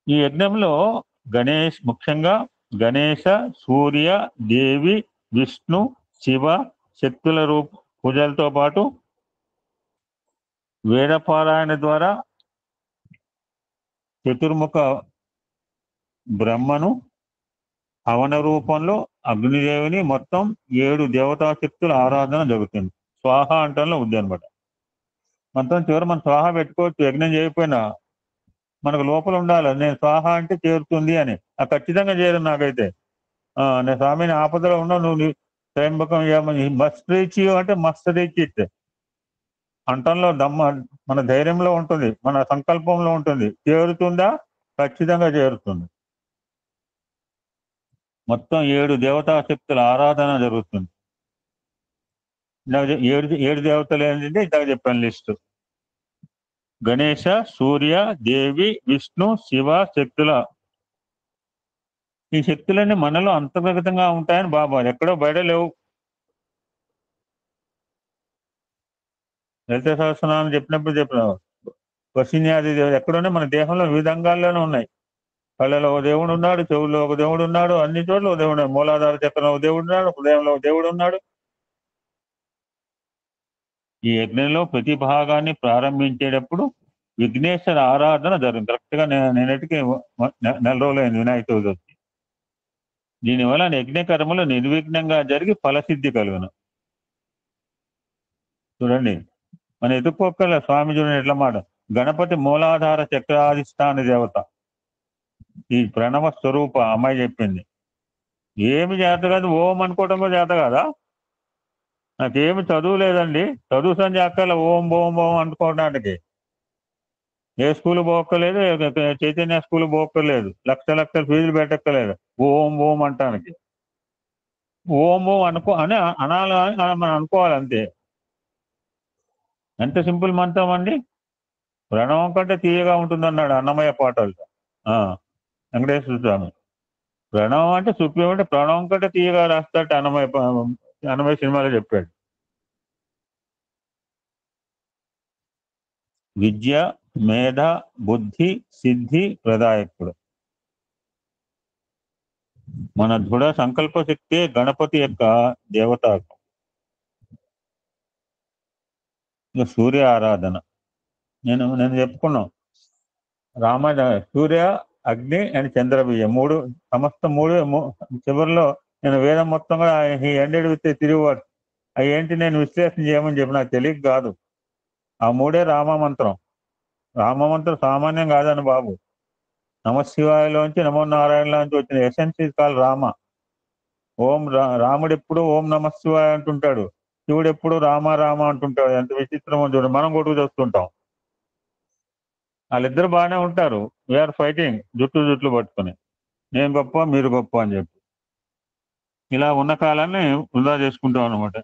ఈ యజ్ఞంలో ముఖ్యంగా గణేశ, సూర్య, దేవి, విష్ణు, శివ శక్తుల పూజలతో పాటు వేదపారాయణ ద్వారా చతుర్ముఖ బ్రహ్మను, హవన రూపంలో అగ్నిదేవిని, మొత్తం 7 దేవతా శక్తుల ఆరాధన జరుగుతుంది. స్వాహ అంటంలో ఉంది అనమాట. మొత్తం చివరి మనం స్వాహ పెట్టుకోవచ్చు, యజ్ఞం చేయకపోయినా మనకు లోపల ఉండాలి. నేను స్వాహ అంటే చేరుతుంది అని. ఖచ్చితంగా చేయరు నాకైతే. నేను స్వామిని ఆపదలో ఉన్నావు, నువ్వు త్రయంబకం మస్ట్ రీచ్ యూ అంటే మస్ట్ రీచ్ ఇట్ అంటంలో మన ధైర్యంలో ఉంటుంది, మన సంకల్పంలో ఉంటుంది. చేరుతుందా? ఖచ్చితంగా చేరుతుంది. మొత్తం 7 దేవతా శక్తుల ఆరాధన జరుగుతుంది. 7 దేవతలు ఏంటంటే ఇందాక చెప్పాను లిస్టు. గణేశ, సూర్య, దేవి, విష్ణు, శివ శక్తుల. ఈ శక్తులన్నీ మనలో అంతర్గతంగా ఉంటాయని బాబా, ఎక్కడో బయట లేవు. లలిత సహస్రనామం చెప్పిన వశిన్యాది దేవుడు ఎక్కడున్నా మన దేహంలో వివిధంగాల్లోనే ఉన్నాయి. కళ్ళలో ఒక దేవుడు ఉన్నాడు, చెవుల్లో ఒక దేవుడు ఉన్నాడు, అన్ని చోట్ల ఒక దేవుడు, మూలాధార చక్రంలో ఒక దేవుడు ఉన్నాడు, హృదయంలో ఒక దేవుడు ఉన్నాడు. ఈ యజ్ఞంలో ప్రతి భాగాన్ని ప్రారంభించేటప్పుడు విఘ్నేశ్వర ఆరాధన జరుగుతుంది. కరెక్ట్ గా నేనటికి నెల రోజులైంది వినాయక చవితి వచ్చి. దీనివల్ల యజ్ఞకర్మలు నిర్విఘ్నంగా జరిగి ఫలసిద్ధి కలుగును. చూడండి, మన ఎదుర్కోగల స్వామి చూడండి ఎట్లా మాట, గణపతి మూలాధార చక్రాధిష్టాన దేవత, ఈ ప్రణవ స్వరూప అమ్మాయి చెప్పింది. ఏమి చేత కాదు, ఓం అనుకోవటం కూడా చేత కాదా? నాకేమి చదువు లేదండి, చదువు సంధ్య అక్కల ఓం ఓం ఓం అనుకోవడానికి. ఏ స్కూల్ పోక్కలేదు, చైతన్య స్కూల్ పోక్కలేదు, లక్షల ఫీజులు పెట్టక్కలేదు ఓం ఓం అంటానికి. ఓం ఓం అని అనాలని మనం అనుకోవాలి అంతే. ఎంత సింపుల్ మంత్రం అండి. ప్రణవం కంటే తీయగా ఉంటుందన్నాడు అన్నమయ్య పాటలు వెంకటేశ్వర స్వామి. ప్రణవం అంటే సుప్రీం అంటే ప్రణవం కంటే తీయగా రాస్తాడు అన్నమయ్య సినిమాలో చెప్పాడు. విద్య, మేధ, బుద్ధి, సిద్ధి ప్రదాయకుడు. మన దృఢ సంకల్ప శక్తి గణపతి యొక్క దేవతాకం. సూర్య ఆరాధన నేను చెప్పుకున్నాం. సూర్య, అగ్ని అండ్ చంద్రబియ్యం మూడు చివరిలో నేను వేదం మొత్తంగా ఈ ఎండెడ్ విత్ తిరుగుబాటు అవి ఏంటి నేను విశ్లేషణ చేయమని చెప్పి నాకు తెలియక కాదు. ఆ మూడే రామమంత్రం. రామమంత్రం సామాన్యం కాదని బాబు. నమశివాయలోంచి నమో నారాయణలోంచి వచ్చిన ఎసెన్స్ ఇస్ కాల్ రామ. రాముడు ఎప్పుడు ఓం నమశివాయ అంటుంటాడు, శివుడు ఎప్పుడు రామ రామ అంటుంటాడు. ఎంత విచిత్రమో చూడండి. మనం కొట్టుకు చూస్తుంటాం. వాళ్ళిద్దరు బాగానే ఉంటారు, వీఆర్ ఫైటింగ్ జుట్లు పట్టుకుని, నేను గొప్ప మీరు గొప్ప అని చెప్పి. ఇలా ఉన్న కాలాన్ని వృధా చేసుకుంటాం అనమాట.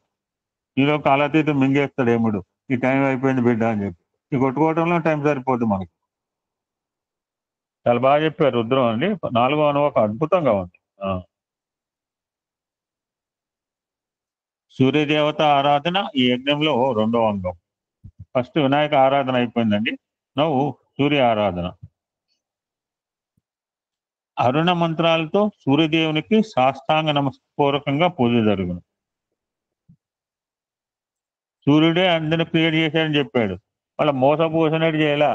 ఈలో కాలాతీతం మింగేస్తాడు ఏముడు, ఈ టైం అయిపోయింది బిడ్డ అని చెప్పి. ఈ కొట్టుకోవడంలో టైం సరిపోద్ది మనకి. చాలా బాగా చెప్పారు రుద్రం అండి. 4వ అనువాకం అద్భుతంగా ఉంది. సూర్యదేవత ఆరాధన ఈ యజ్ఞంలో 2వ అంగం. ఫస్ట్ వినాయక ఆరాధన అయిపోయిందండి. నవ్వు సూర్య ఆరాధన. అరుణ మంత్రాలతో సూర్యదేవునికి సాష్టాంగ నమస్పూర్వకంగా పూజ జరుగును. సూర్యుడే అందరిని క్రియేట్ చేశాడని చెప్పాడు. వాళ్ళ మోసపోసినట్టు చేయాల.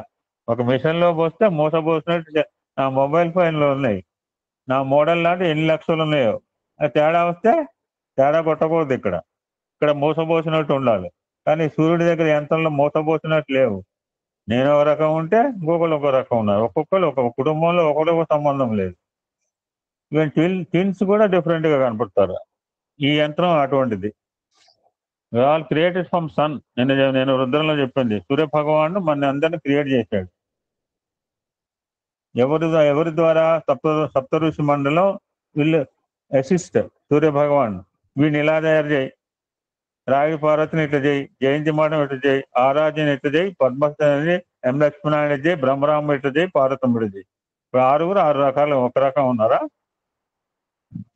ఒక మిషన్ లో పోస్తే మోసపోసినట్టు నా మొబైల్ ఫోన్లో ఉన్నాయి. నా మోడల్ లాంటి ఎన్ని లక్షలు ఉన్నాయో తేడా వస్తే తేడా కొట్టకూడదు. ఇక్కడ మోసపోసినట్టు ఉండాలి. కానీ సూర్యుడి దగ్గర యంత్రంలో మోసపోసినట్టు లేవు. నేను ఒక రకం ఉంటే ఇంకొకరు ఒక రకం ఉన్నారు. ఒక్కొక్కరు ఒక కుటుంబంలో ఒకరికి సంబంధం లేదు. ఈవెన్ ట్విన్స్ కూడా డిఫరెంట్ గా కనపడతారు. ఈ యంత్రం అటువంటిది. All created from sun. నేను రుద్రంలో చెప్పింది, సూర్య భగవానుడు మన అందరిని క్రియేట్ చేశాడు. ఎవరి ద్వారా? సప్త ఋషి మండలం వీళ్ళు అసిస్ట్ సూర్య భగవాన్. వీడిని ఇలా తయారు చేయి, రాగి పార్వతిని ఇట్లా చేయి, జయంతి మాటం ఇట్లా చేయి, ఆరాధ్యని ఇట్లా చేయి, పద్మస్థాని ఎం లక్ష్మణాన్ని చేయి, బ్రహ్మరామ ఇట్లా చేయి, పార్వతమ్ముడు చేయి. ఇప్పుడు 6 రకాలు ఒక రకం ఉన్నారా?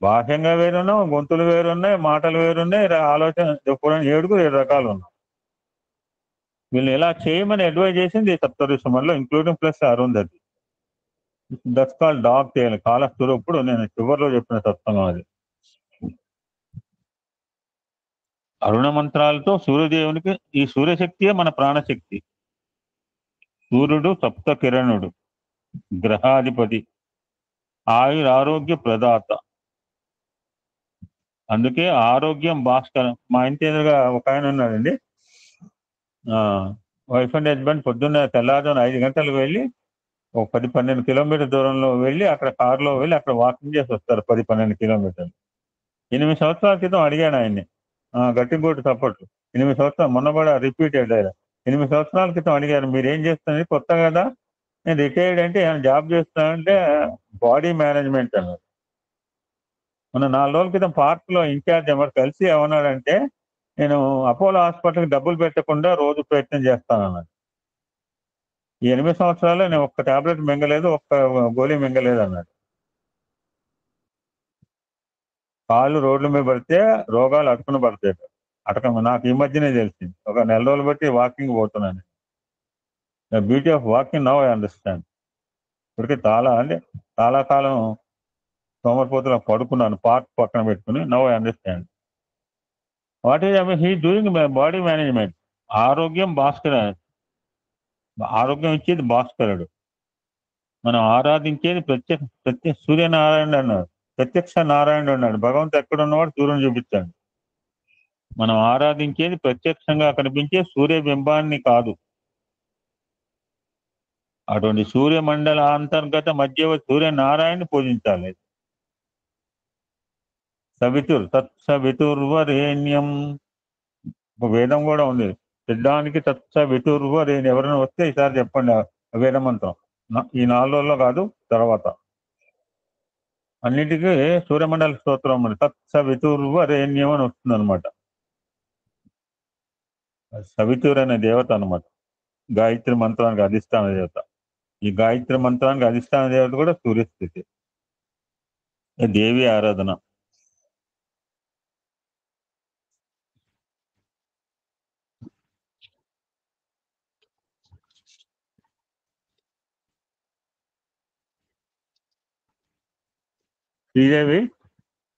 బాహ్యంగా వేరున్నాం, గొంతులు వేరున్నాయి, మాటలు వేరున్నాయి, ఆలోచన 7 రకాలు ఉన్నాయి. వీళ్ళని ఎలా చేయమని అడ్వైజ్ చేసింది సప్తఋషి మండలం, including plus Arundhati. That's call dog tail, కాలస్వరూపుడు. నేను చివరిలో చెప్పిన సత్సంగం అది. అరుణ మంత్రాలతో సూర్యదేవునికి, ఈ సూర్యశక్తియే మన ప్రాణశక్తి. సూర్యుడు సప్త కిరణుడు, గ్రహాధిపతి, ఆరోగ్య ప్రదాత. అందుకే ఆరోగ్యం భాస్కరం. మా ఇంటి ఎదురుగా ఒక ఆయన ఉన్నాడండి. వైఫ్ అండ్ హస్బెండ్ పొద్దున్న తెల్లారుజామున 5 గంటలకు వెళ్ళి ఒక 10-12 కిలోమీటర్ దూరంలో వెళ్ళి అక్కడ కారులో వెళ్ళి అక్కడ వాకింగ్ చేసి వస్తారు. 10-12 కిలోమీటర్లు. 8 సంవత్సరాల క్రితం అడిగాను ఆయన్ని, గట్టిగోటు సపోర్ట్. 8 సంవత్సరాలు, మొన్న కూడా రిపీటెడ్. 8 సంవత్సరాల క్రితం అడిగారు, మీరు ఏం చేస్తున్నారు, కొత్త కదా, నేను రిటైర్డ్ అంటే జాబ్ చేస్తానంటే బాడీ మేనేజ్మెంట్ అన్నారు. మొన్న 4 రోజుల క్రితం పార్క్ లో ఇన్ఛార్జ్ ఎవరు కలిసి ఏమన్నాడంటే, నేను అపోలో హాస్పిటల్కి డబ్బులు పెట్టకుండా రోజు ప్రయత్నం చేస్తానన్నాడు. ఈ 8 సంవత్సరాల్లో నేను ఒక్క టాబ్లెట్ మింగలేదు, ఒక్క గోళీ మింగలేదు అన్నాడు. కాళ్ళు రోడ్ల మీద పడితే రోగాలు అటుకుని పడతాయి. నాకు ఈ మధ్యనే తెలిసింది. ఒక 4 రోజులు బట్టి వాకింగ్ పోతున్నాను. The beauty of walking now I understand. ఇప్పటికే చాలా కాలం సోమరిపోతులో పడుకున్నాను, పార్క్ పక్కన పెట్టుకుని. Now I understand what is he doing body management. ఆరోగ్యం భాస్కర, ఆరోగ్యం ఇచ్చేది భాస్కరుడు. మనం ఆరాధించేది ప్రత్యక్ష సూర్యనారాయణుడు అన్నాడు, ప్రత్యక్ష నారాయణుడు అన్నాడు. భగవంతుడు ఎక్కడ ఉన్నవాడు సూర్యుని చూపించాడు. మనం ఆరాధించేది ప్రత్యక్షంగా కనిపించే సూర్యబింబాన్ని కాదు, అటువంటి సూర్యమండల అంతర్గత మధ్యవర్తి సూర్యనారాయణని పూజించాలి. తత్సవితుర్వరేణ్యం, ఒక వేదం కూడా ఉంది. సిద్ధానికి తత్సవితుర్వరేణ్యం. ఎవరైనా వస్తే ఈసారి చెప్పండి ఆ వేద మంత్రం. ఈ 4 రోజుల్లో కాదు, తర్వాత. అన్నిటికీ సూర్యమండల స్తోత్రం ఉంది. తత్సవితుర్వరేణ్యం అని వస్తుంది అనమాట. సవితుర్ అనే దేవత అనమాట, గాయత్రి మంత్రానికి అధిష్టాన దేవత. ఈ గాయత్రి మంత్రానికి అధిష్టాన దేవత కూడా సూర్యస్థితి, దేవి ఆరాధన. శ్రీదేవి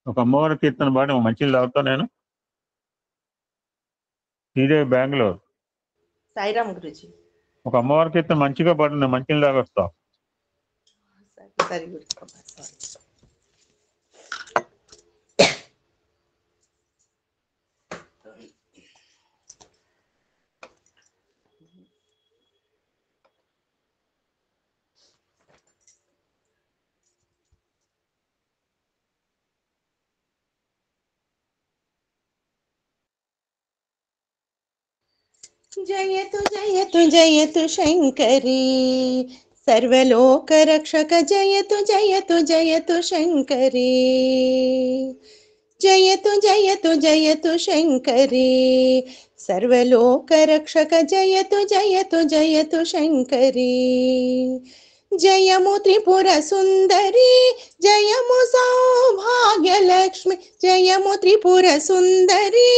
ఒక అమ్మవారి కీర్తన పాడి మంచిలు తాగుతా నేను. శ్రీదేవి బెంగళూరు. సాయిరామ్ గురుజీ. ఒక అమ్మవారి కీర్తన మంచిగా పాడు, నేను మంచిలు తాగొస్తా. సరే గురు. జయతు జయతు జయతు శంకరీ సర్వలోక రక్షక, జయతు జయతు జయతు శంకరీ. జయతు జయతు జయతు శంకరీ సర్వలోక రక్షక, జయతు జయతు జయతు శంకరీ. జయము త్రిపుర సుందరి, జయము సౌభాగ్యలక్ష్మి. జయము త్రిపుర సుందరి,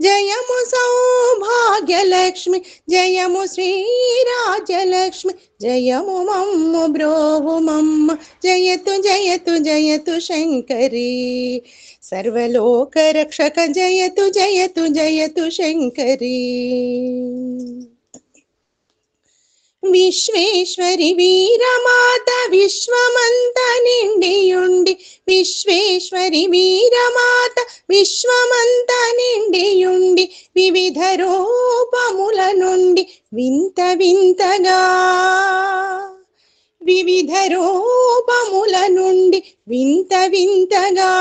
జయము సౌభాగ్యలక్ష్మి. జయము శ్రీరాజ్యలక్ష్మి, జయము మమ్ము బ్రోవు మమ్మ. జయతు జయతు జయతు శంకరీ సర్వలోక రక్షక, జయతు జయతు జయతు శంకరీ. విశ్వేశ్వరి వీరమాత విశ్వమంత నిండియుండి, విశ్వేశ్వరి వీరమాత విశ్వమంత నిండియుండి, వివిధ రూపముల నుండి వింత వింతగా, వివిధ రూపముల నుండి వింత వింతగా,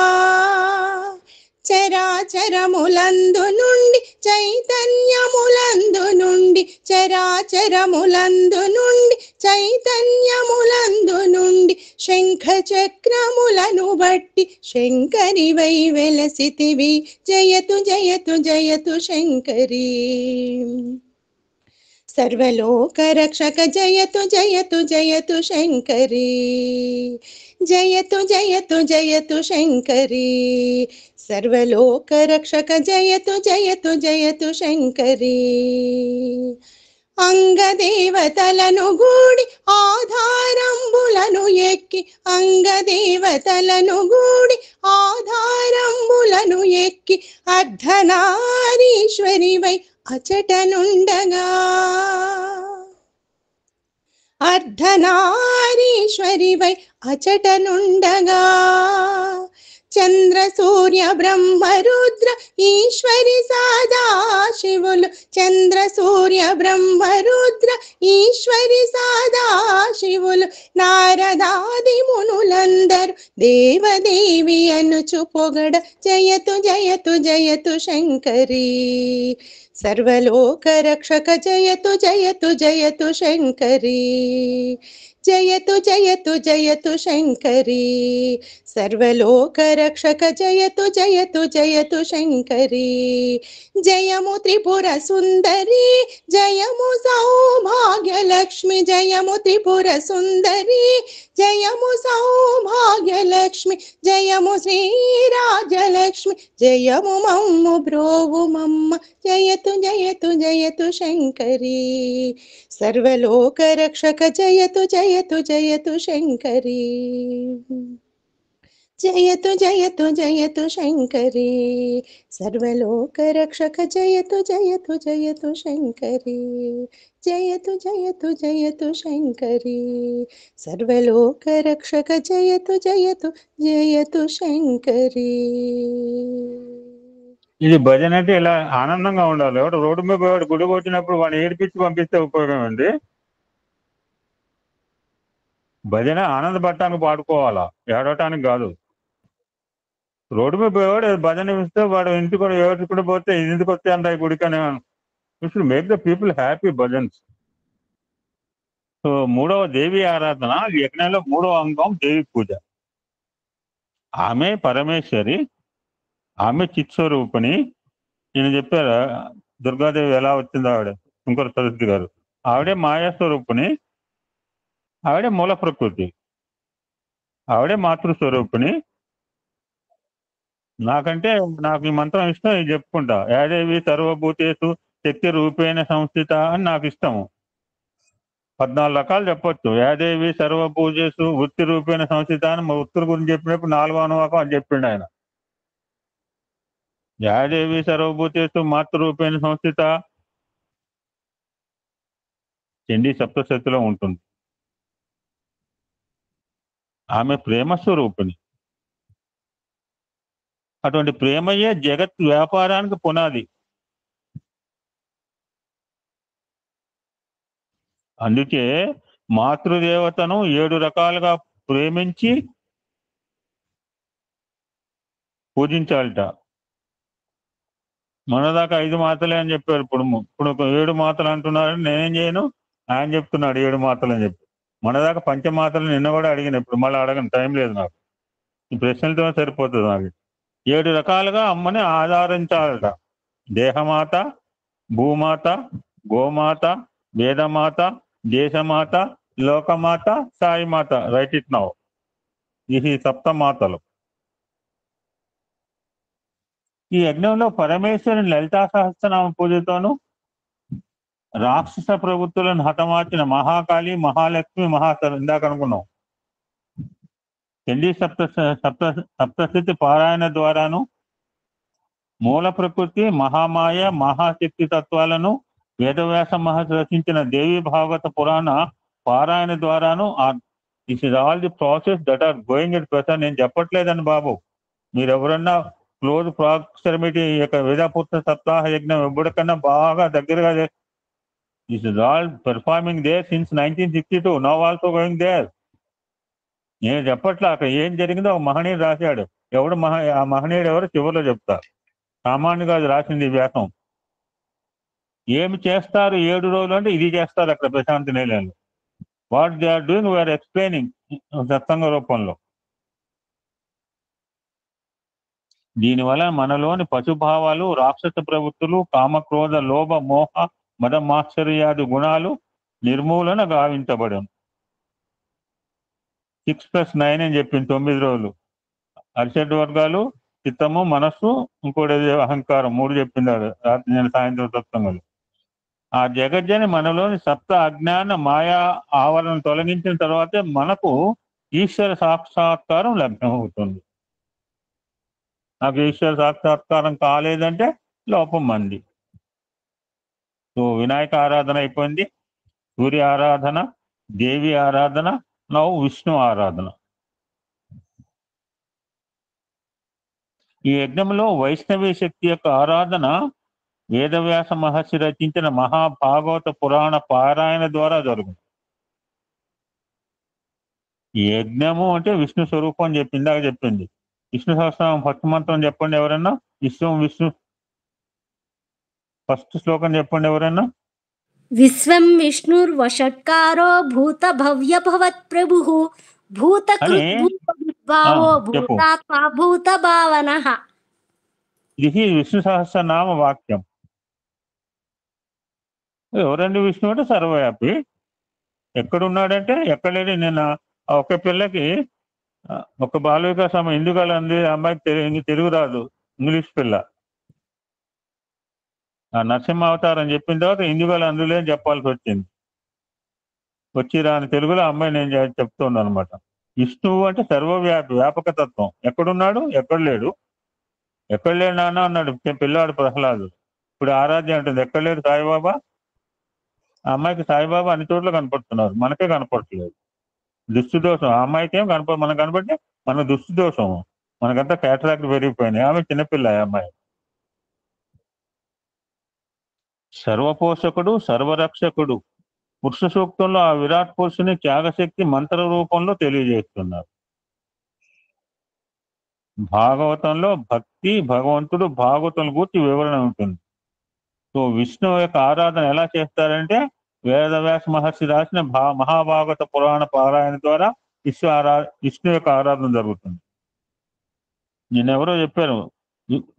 చరాచరములందు నుండి చైతన్యములందు నుండి, చరాచరములందు నుండి చైతన్యములందు నుండి, శంఖ చక్రములను బట్టి శంకరివై వెలసితివి. జయతు జయతు జయతు శంకరీ సర్వలోక రక్షక, జయతు జయతు జయతు శంకరీ. జయతు జయతు జయతు శంకరీ సర్వలోక రక్షక, జయతు జయతు జయతు శంకరీ. అంగదేవతలను గూడి ఆధారంబులను ఎక్కి, అంగదేవతలను గూడి ఆధారంబులను ఎక్కి, అర్ధనారీశ్వరివై అచటనుండగా, అర్ధనారీశ్వరివై అచటనుండగా, చంద్ర సూర్య బ్రహ్మ రుద్ర ఈశ్వరి సదాశివులు, చంద్ర సూర్య బ్రహ్మ రుద్ర ఈశ్వరి సదాశివులు, నారదాది మునులందరూ దేవదేవి అనుచు పొగడ. జయతు జయతు జయతు శంకరీ సర్వలోక రక్షక, జయతు జయతు జయతు శంకరీ. జయతు జయతు జయతు శంకరీ సర్వలోక రక్షక, జయతు జయతు జయతు శంకరీ. జయము త్రిపుర సుందరి, జయము సౌభాగ్యలక్ష్మి. జయము త్రిపుర సుందరి, జయము సౌభాగ్యలక్ష్మి. జయము శ్రీరాజ్యలక్ష్మి, జయము మమ్ము బ్రోవు మమ్మ. జయతు జయతు జయతు శంకరీ సర్వలోక రక్షక, జయతు జయతు జయతు శంకరీ. జయతు జయతు జయతు శంకరి సర్వలోక రక్షక జయతు జయతు జయతు శంకరి జయతు జయతు జయతు శంకరి సర్వలోక రక్షక జయతు జయతు జయతు శంకరి. ఇది భజన అంటే ఇలా ఆనందంగా ఉండాలి. ఎవడు రోడ్డు మీద పోయాడు గుడికి వచ్చినప్పుడు వాడిని ఏడిపించి పంపిస్తే ఉపయోగం అండి. భజన ఆనందపడటానికి పాడుకోవాలా, ఏడవటానికి కాదు. రోడ్డు మీద పోయేవాడు భజన ఇస్తే వాడు ఇంటికి కూడా ఏడుచుకుంటూ పోతే ఇంటికి వస్తే అంత గుడికనే should make the people happy bhajans. So 3వ దేవి ఆరాధన యజ్ఞంలో 3వ అంగం దేవి పూజ. ఆమె పరమేశ్వరి, ఆమె చిత్స్వరూపిణి. నేను చెప్పారా దుర్గాదేవి ఎలా వచ్చిందో ఆవిడ శంకర సరస్వతి గారు. ఆవిడే మాయాస్వరూపిణి, ఆవిడే మూల ప్రకృతి, ఆవిడే మాతృస్వరూపిణి. నాకు ఈ మంత్రం ఇష్టం, ఇది చెప్పుకుంటా. యాదేవి సర్వభూతేషు శక్తి రూపేణ సంస్థిత అని నాకు ఇష్టము. 14 రకాలు చెప్పొచ్చు. యాదేవి సర్వభూతేషు వృత్తి రూపేణ సంస్థిత అని వృత్తుల గురించి చెప్పినప్పుడు 4వ అనువాకం అని చెప్పిండు ఆయన. యాదేవి సర్వభూతేషు మాతృరూపేణ సంస్థిత చండీ సప్తశతిలో ఉంటుంది. ఆమె ప్రేమ స్వరూపిణి. అటువంటి ప్రేమయే జగత్ వ్యాపారానికి పునాది. అందుకే మాతృదేవతను 7 రకాలుగా ప్రేమించి పూజించాలట. మనదాకా 5 మాతలే అని చెప్పారు. ఇప్పుడు 7 మాతలు అంటున్నారని నేనేం చేయను, ఆయన చెప్తున్నాడు 7 మాతలు అని చెప్పి. మనదాకా పంచమాతలు నిన్న కూడా అడిగిన, ఇప్పుడు మళ్ళీ అడగను, టైం లేదు నాకు. ఈ ప్రశ్నలతో సరిపోతుంది నాకు. 7 రకాలుగా అమ్మని ఆధారించాలట. దేహమాత, భూమాత, గోమాత, వేదమాత, దేశమాత, లోకమాత, సాయిమాత. Right it now. ఇది 7 మాతలు. ఈ యజ్ఞంలో పరమేశ్వరుని లలితా సహస్రనామ పూజతోను రాక్షస ప్రభుత్వాలను హతమార్చిన మహాకాళి, మహాలక్ష్మి, ఇందాక అనుకున్నాం. చండీ సప్తశతి పారాయణ ద్వారాను మూల ప్రకృతి, మహామాయ, మహాశక్తి తత్వాలను వేదవ్యాస మహర్షి రచించిన దేవి భాగవత పురాణ పారాయణ ద్వారాను this is all the process that are going at present. నేను చెప్పట్లేదని బాబు, మీరు ఎవరన్నా క్లోజ్ ప్రాక్సిమిటీ యొక్క వేదపుత్ర సప్తాహ యజ్ఞం ఎప్పటికన్నా బాగా దగ్గరగా this is all performing there since 1962. Now also going there. నేను చెప్పట్లా, అక్కడ ఏం జరిగిందో ఒక మహనీయుడు రాశాడు. ఎవడు ఆ మహనీయుడు ఎవరు చివరిలో చెప్తారు. సామాన్యుగా అది రాసింది వ్యాసం. ఏమి చేస్తారు 7 రోజులు అంటే ఇది చేస్తారు అక్కడ ప్రశాంతి నిలయంలో. What they are doing we are explaining satsang రూపంలో. దీనివల్ల మనలోని పశుభావాలు, రాక్షస ప్రవృత్తులు, కామక్రోధ లోభ మోహ మద మాశ్చర్యాది గుణాలు నిర్మూలన గావించబడను. 6+9 అని చెప్పింది 9 రోజులు. అరిషడ్ వర్గాలు, చిత్తము, మనస్సు, ఇంకోటి అహంకారం 3 చెప్పింది రాత్రి నేను సాయంత్రం సత్సంగంలో. ఆ జగజ్జని మనలోని సప్త అజ్ఞాన మాయా ఆవరణ తొలగించిన తర్వాతే మనకు ఈశ్వర సాక్షాత్కారం లభ్యమవుతుంది. నాకు ఈశ్వర సాక్షాత్కారం కాలేదంటే లోపం మంది. సో వినాయక ఆరాధన అయిపోయింది, సూర్య ఆరాధన, దేవి ఆరాధన, నౌ విష్ణు ఆరాధన. ఈ యజ్ఞంలో వైష్ణవీ శక్తి యొక్క ఆరాధన వేదవ్యాస మహర్షి రచించిన మహాభాగవత పురాణ పారాయణ ద్వారా జరుగుతుంది. ఈ యజ్ఞము అంటే విష్ణు స్వరూపం అని ఇందాక చెప్పింది. విష్ణు సహస్రనామం ఫస్ట్ మంత్రం చెప్పండి ఎవరన్నా. విష్ణు ఫస్ట్ శ్లోకం చెప్పండి ఎవరన్నా. విశ్వం విష్ణుర్వషట్కారో భూత భవ్య భవత్ ప్రభుః భూతకృద్భావో భూతాత్మా భూత భావనః. ఇది విష్ణు సహస్రనామ వాక్యం. ఎవరండి విష్ణు అంటే సర్వవ్యాపి. ఎక్కడున్నాడంటే ఎక్కడ లేని. నేను ఒక పిల్లకి ఒక బాల వికాసం ఎందుకలా అంది, అమ్మాయికి తెలుగు రాదు, ఇంగ్లీష్ పిల్ల. ఆ నరసింహ అవతారం చెప్పిన తర్వాత ఇందుకలా అందులో చెప్పాల్సి వచ్చింది. వచ్చి రాని తెలుగులో అమ్మాయి నేను చెప్తున్నాను అనమాట. విష్ణువు అంటే సర్వవ్యాపి, వ్యాపక తత్వం. ఎక్కడున్నాడు? ఎక్కడ లేడు. ఎక్కడ లేడు నాన్న అన్నాడు పిల్లాడు ప్రహ్లాదు. ఇప్పుడు ఆరాధ్య అంటుంది ఎక్కడ లేడు సాయిబాబా. ఆ అమ్మాయికి సాయిబాబా అన్ని చోట్ల కనపడుతున్నారు, మనకే కనపడట్లేదు. దృష్టి దోషం. ఆ అమ్మాయికి ఏం మనకు కనపడితే మన దృష్టి దోషం. మనకంతా క్యాటరాక్ట్ పెరిగిపోయినాయి. ఆమె చిన్నపిల్ల. ఆ అమ్మాయి సర్వపోషకుడు, సర్వరక్షకుడు. పురుష సూక్తంలో ఆ విరాట్ పురుషుని త్యాగశక్తి మంత్ర రూపంలో తెలియజేస్తున్నారు. భాగవతంలో భక్తి, భగవంతుడు, భాగవతం గురించి వివరణ ఉంటుంది. సో విష్ణువు యొక్క ఆరాధన ఎలా చేస్తారంటే వేదవ్యాస మహర్షి రాసిన మహాభాగవత పురాణ పారాయణ ద్వారా విష్ణు యొక్క ఆరాధన జరుగుతుంది. నేనెవరో చెప్పారు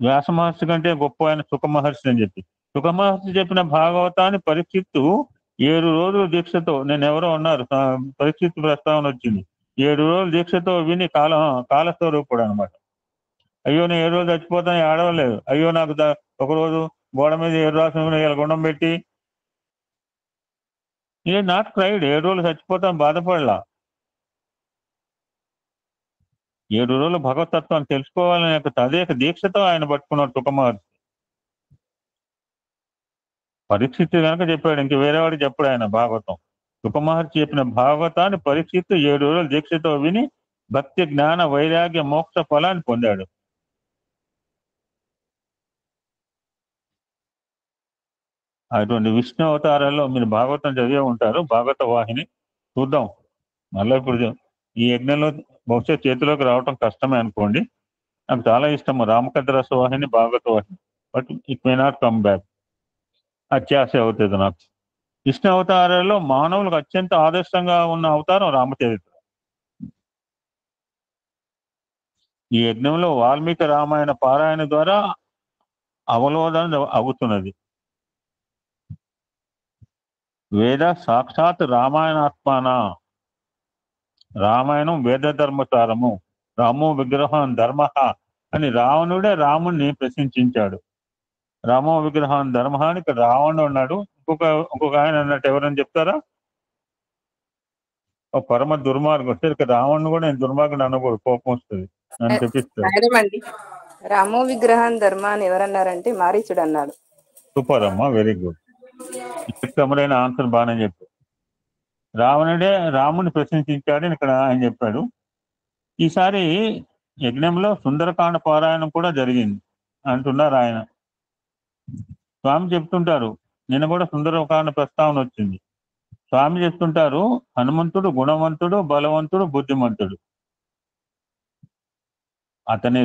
వ్యాస మహర్షి కంటే గొప్ప ఆయన సుఖ మహర్షి అని చెప్పి. సుఖ మహర్షి చెప్పిన భాగవతాన్ని పరీక్షిత్తు 7 రోజుల దీక్షతో, నేనెవరో ఉన్నారు పరీక్షిత్తు ప్రస్తావన వచ్చింది, 7 రోజుల దీక్షతో విని కాలస్వరూపుడు అనమాట. అయ్యో నేను 7 రోజులు చచ్చిపోతాను ఆడవలేదు. అయ్యో నాకు ఒకరోజు గోడ మీద 7 రాసిన ఇలా గుండం పెట్టి ఇది నాట్ క్రైడ్. 7 రోజులు చచ్చిపోతాను బాధపడలా. 7 రోజులు భగవతత్వాన్ని తెలుసుకోవాలని యొక్క తదేక దీక్షతో ఆయన పట్టుకున్నాడు సుఖ మహర్షి. పరీక్షిత్తు కనుక చెప్పాడు, ఇంక వేరేవాడికి చెప్పాడు ఆయన భాగవతం. సుఖ మహర్షి చెప్పిన భాగవతాన్ని పరీక్షిత్తు 7 రోజుల దీక్షతో విని భక్తి, జ్ఞాన, వైరాగ్య, మోక్ష ఫలాన్ని పొందాడు. అటువంటి విష్ణు అవతారాల్లో మీరు భాగవతం చదివే ఉంటారు. భాగవత వాహిని చూద్దాం మళ్ళీ. ఇప్పుడు ఈ యజ్ఞంలో బహుశా చేతిలోకి రావటం కష్టమే అనుకోండి. నాకు చాలా ఇష్టం Ramakatha Rasa Vahini, Bhagavata Vahini. But it may not come back. అత్యాశ అవుతుంది నాకు. విష్ణు అవతారాల్లో మానవులకు అత్యంత ఆదర్శంగా ఉన్న అవతారం రామచరిత్ర. ఈ యజ్ఞంలో వాల్మీకి రామాయణ పారాయణ ద్వారా అవలోదన అవుతున్నది. వేద సాక్షాత్ రామాయణాత్మాన. రామాయణం వేద ధర్మసారము. రామో విగ్రహం ధర్మ అని రావణుడే రాముణ్ణి ప్రశంసించాడు. రామో విగ్రహం ధర్మ అని ఇక్కడ రావణుడు ఉన్నాడు. ఇంకొక ఆయన అన్నట్టు ఎవరని చెప్తారా? ఒక పరమ దుర్మార్గం వస్తే ఇక్కడ రావణుడు కూడా నేను దుర్మార్గుడు అనకూడదు, కోపం వస్తుంది, నన్ను తెప్పిస్తాడు. రామో విగ్రహం ధర్మ అని ఎవరన్నారంటే మారీచుడు అన్నాడు. సూపర్ అమ్మా, వెరీ గుడ్. ఇష్టమైన ఆన్సర్ బాగానే చెప్పాడు. రావణుడే రాముని ప్రశంసించాడని ఇక్కడ ఆయన చెప్పాడు. ఈసారి యజ్ఞంలో సుందరకాండ పారాయణం కూడా జరిగింది అంటున్నారు ఆయన. స్వామి చెప్తుంటారు, నిన్న కూడా సుందరకాండ ప్రస్తావన వచ్చింది. స్వామి చెప్తుంటారు, హనుమంతుడు గుణవంతుడు, బలవంతుడు, బుద్ధిమంతుడు. అతని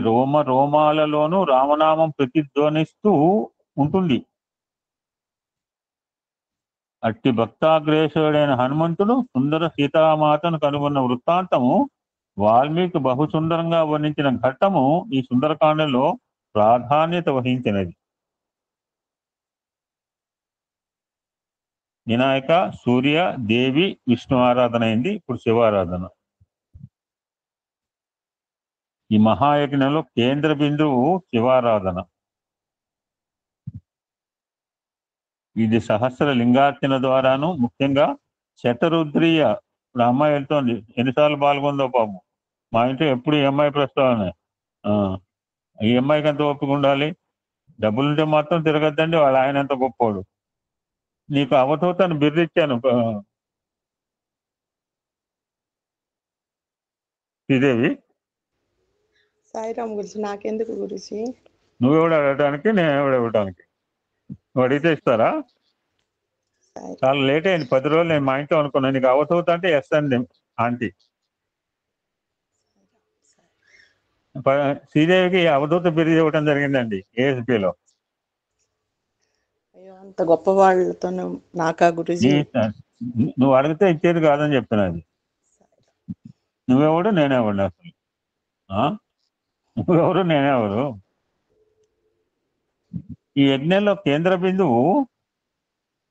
రోమాలలోనూ రామనామం ప్రతిధ్వనిస్తూ ఉంటుంది. అట్టి భక్తాగ్రేసుడైన హనుమంతుడు సుందర సీతామాతను కనుగొన్న వృత్తాంతము వాల్మీకి బహుసుందరంగా వర్ణించిన ఘట్టము ఈ సుందరకాండలో ప్రాధాన్యత వహించినది. వినాయక, సూర్య, దేవి, విష్ణు ఆరాధన అయింది. ఇప్పుడు శివారాధన. ఈ మహాయజ్ఞంలో కేంద్ర బిందువు శివారాధన. ఇది సహస్ర లింగార్చన ద్వారాను, ముఖ్యంగా శతరుద్రీయ. ఇప్పుడు అమ్మాయి వెళ్తోంది, ఎన్నిసార్లు పాల్గొందో పాపం. మా ఇంట్లో ఎప్పుడు ఈ అమ్మాయి ప్రస్తావన. ఈ అమ్మాయికి ఎంత ఓపిక ఉండాలి. డబ్బులుంటే మాత్రం తిరగద్దండి, వాళ్ళ ఆయన ఎంత గొప్పోడు. నీకు అవధూతను బిర్రిచ్చాను శ్రీదేవి. సాయిరామ్ గురించి నాకెందుకు గురించి? నువ్వెవడు అడగటానికి, నేను ఎవడు ఇవ్వడానికి? నువ్వు అడిగితే ఇస్తారా? చాలా లేట్ అయింది, 10 రోజులు నేను మా ఇంట్లో అనుకున్నాను. నీకు అవధూత అంటే ఎస్ అండి ఆంటీ. శ్రీదేవికి అవధూత బిర్రి ఇవ్వడం జరిగిందండి ఏఎస్పీలో. అయ్యో, అంత గొప్ప వాళ్ళతో నాకా గురించి? నువ్వు అడిగితే ఇచ్చేది కాదని చెప్తున్నది. నువ్వెవడు, నేనెవడు? అసలు నువ్వెవరు, నేనెవరు? ఈ యజ్ఞంలో కేంద్ర బిందువు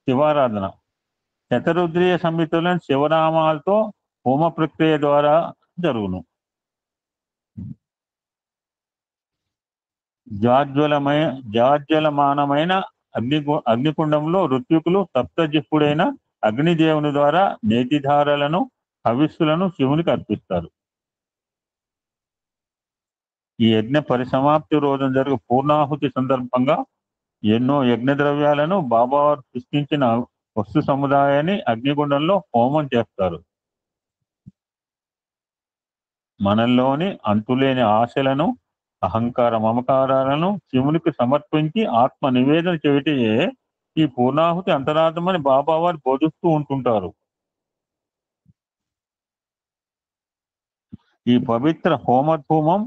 శివారాధన. శతరుద్రీయ సమితులను శివనామాలతో హోమ ప్రక్రియ ద్వారా జరుగును. జాజ్వలమానమైన అగ్నికుండంలో ఋత్వికులు సప్తజిహ్వుడైన అగ్నిదేవుని ద్వారా నేతిధారలను, హవిస్సులను శివునికి అర్పిస్తారు. ఈ యజ్ఞ పరిసమాప్తి రోజున జరుగు పూర్ణాహుతి సందర్భంగా ఎన్నో యజ్ఞ ద్రవ్యాలను బాబావారు సృష్టించిన వస్తు సముదాయాన్ని అగ్నిగుండంలో హోమం చేస్తారు. మనల్లోని అంతులేని ఆశలను, అహంకార మమకారాలను శివునికి సమర్పించి ఆత్మ నివేదన చేయటే ఈ పూర్ణాహుతి అంతరార్థమని బాబావారు బోధిస్తూ ఉంటుంటారు. ఈ పవిత్ర హోమధూమం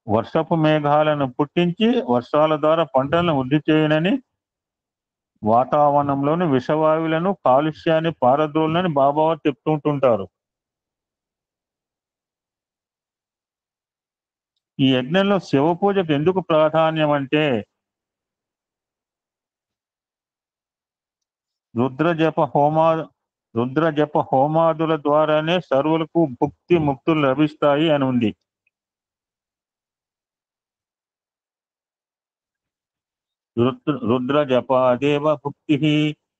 వర్షపు మేఘాలను పుట్టించి వర్షాల ద్వారా పంటలను వృద్ధి చేయనని, వాతావరణంలోని విషవాయువులను, కాలుష్యాన్ని పారదోలని బాబావారు చెప్తుంటుంటారు. ఈ యజ్ఞంలో శివ పూజకు ఎందుకు ప్రాధాన్యం అంటే రుద్ర జప హోమాదుల ద్వారానే సర్వులకు భుక్తి ముక్తులు లభిస్తాయి అని ఉంది. రుద్ర జపాదేవ భుక్తి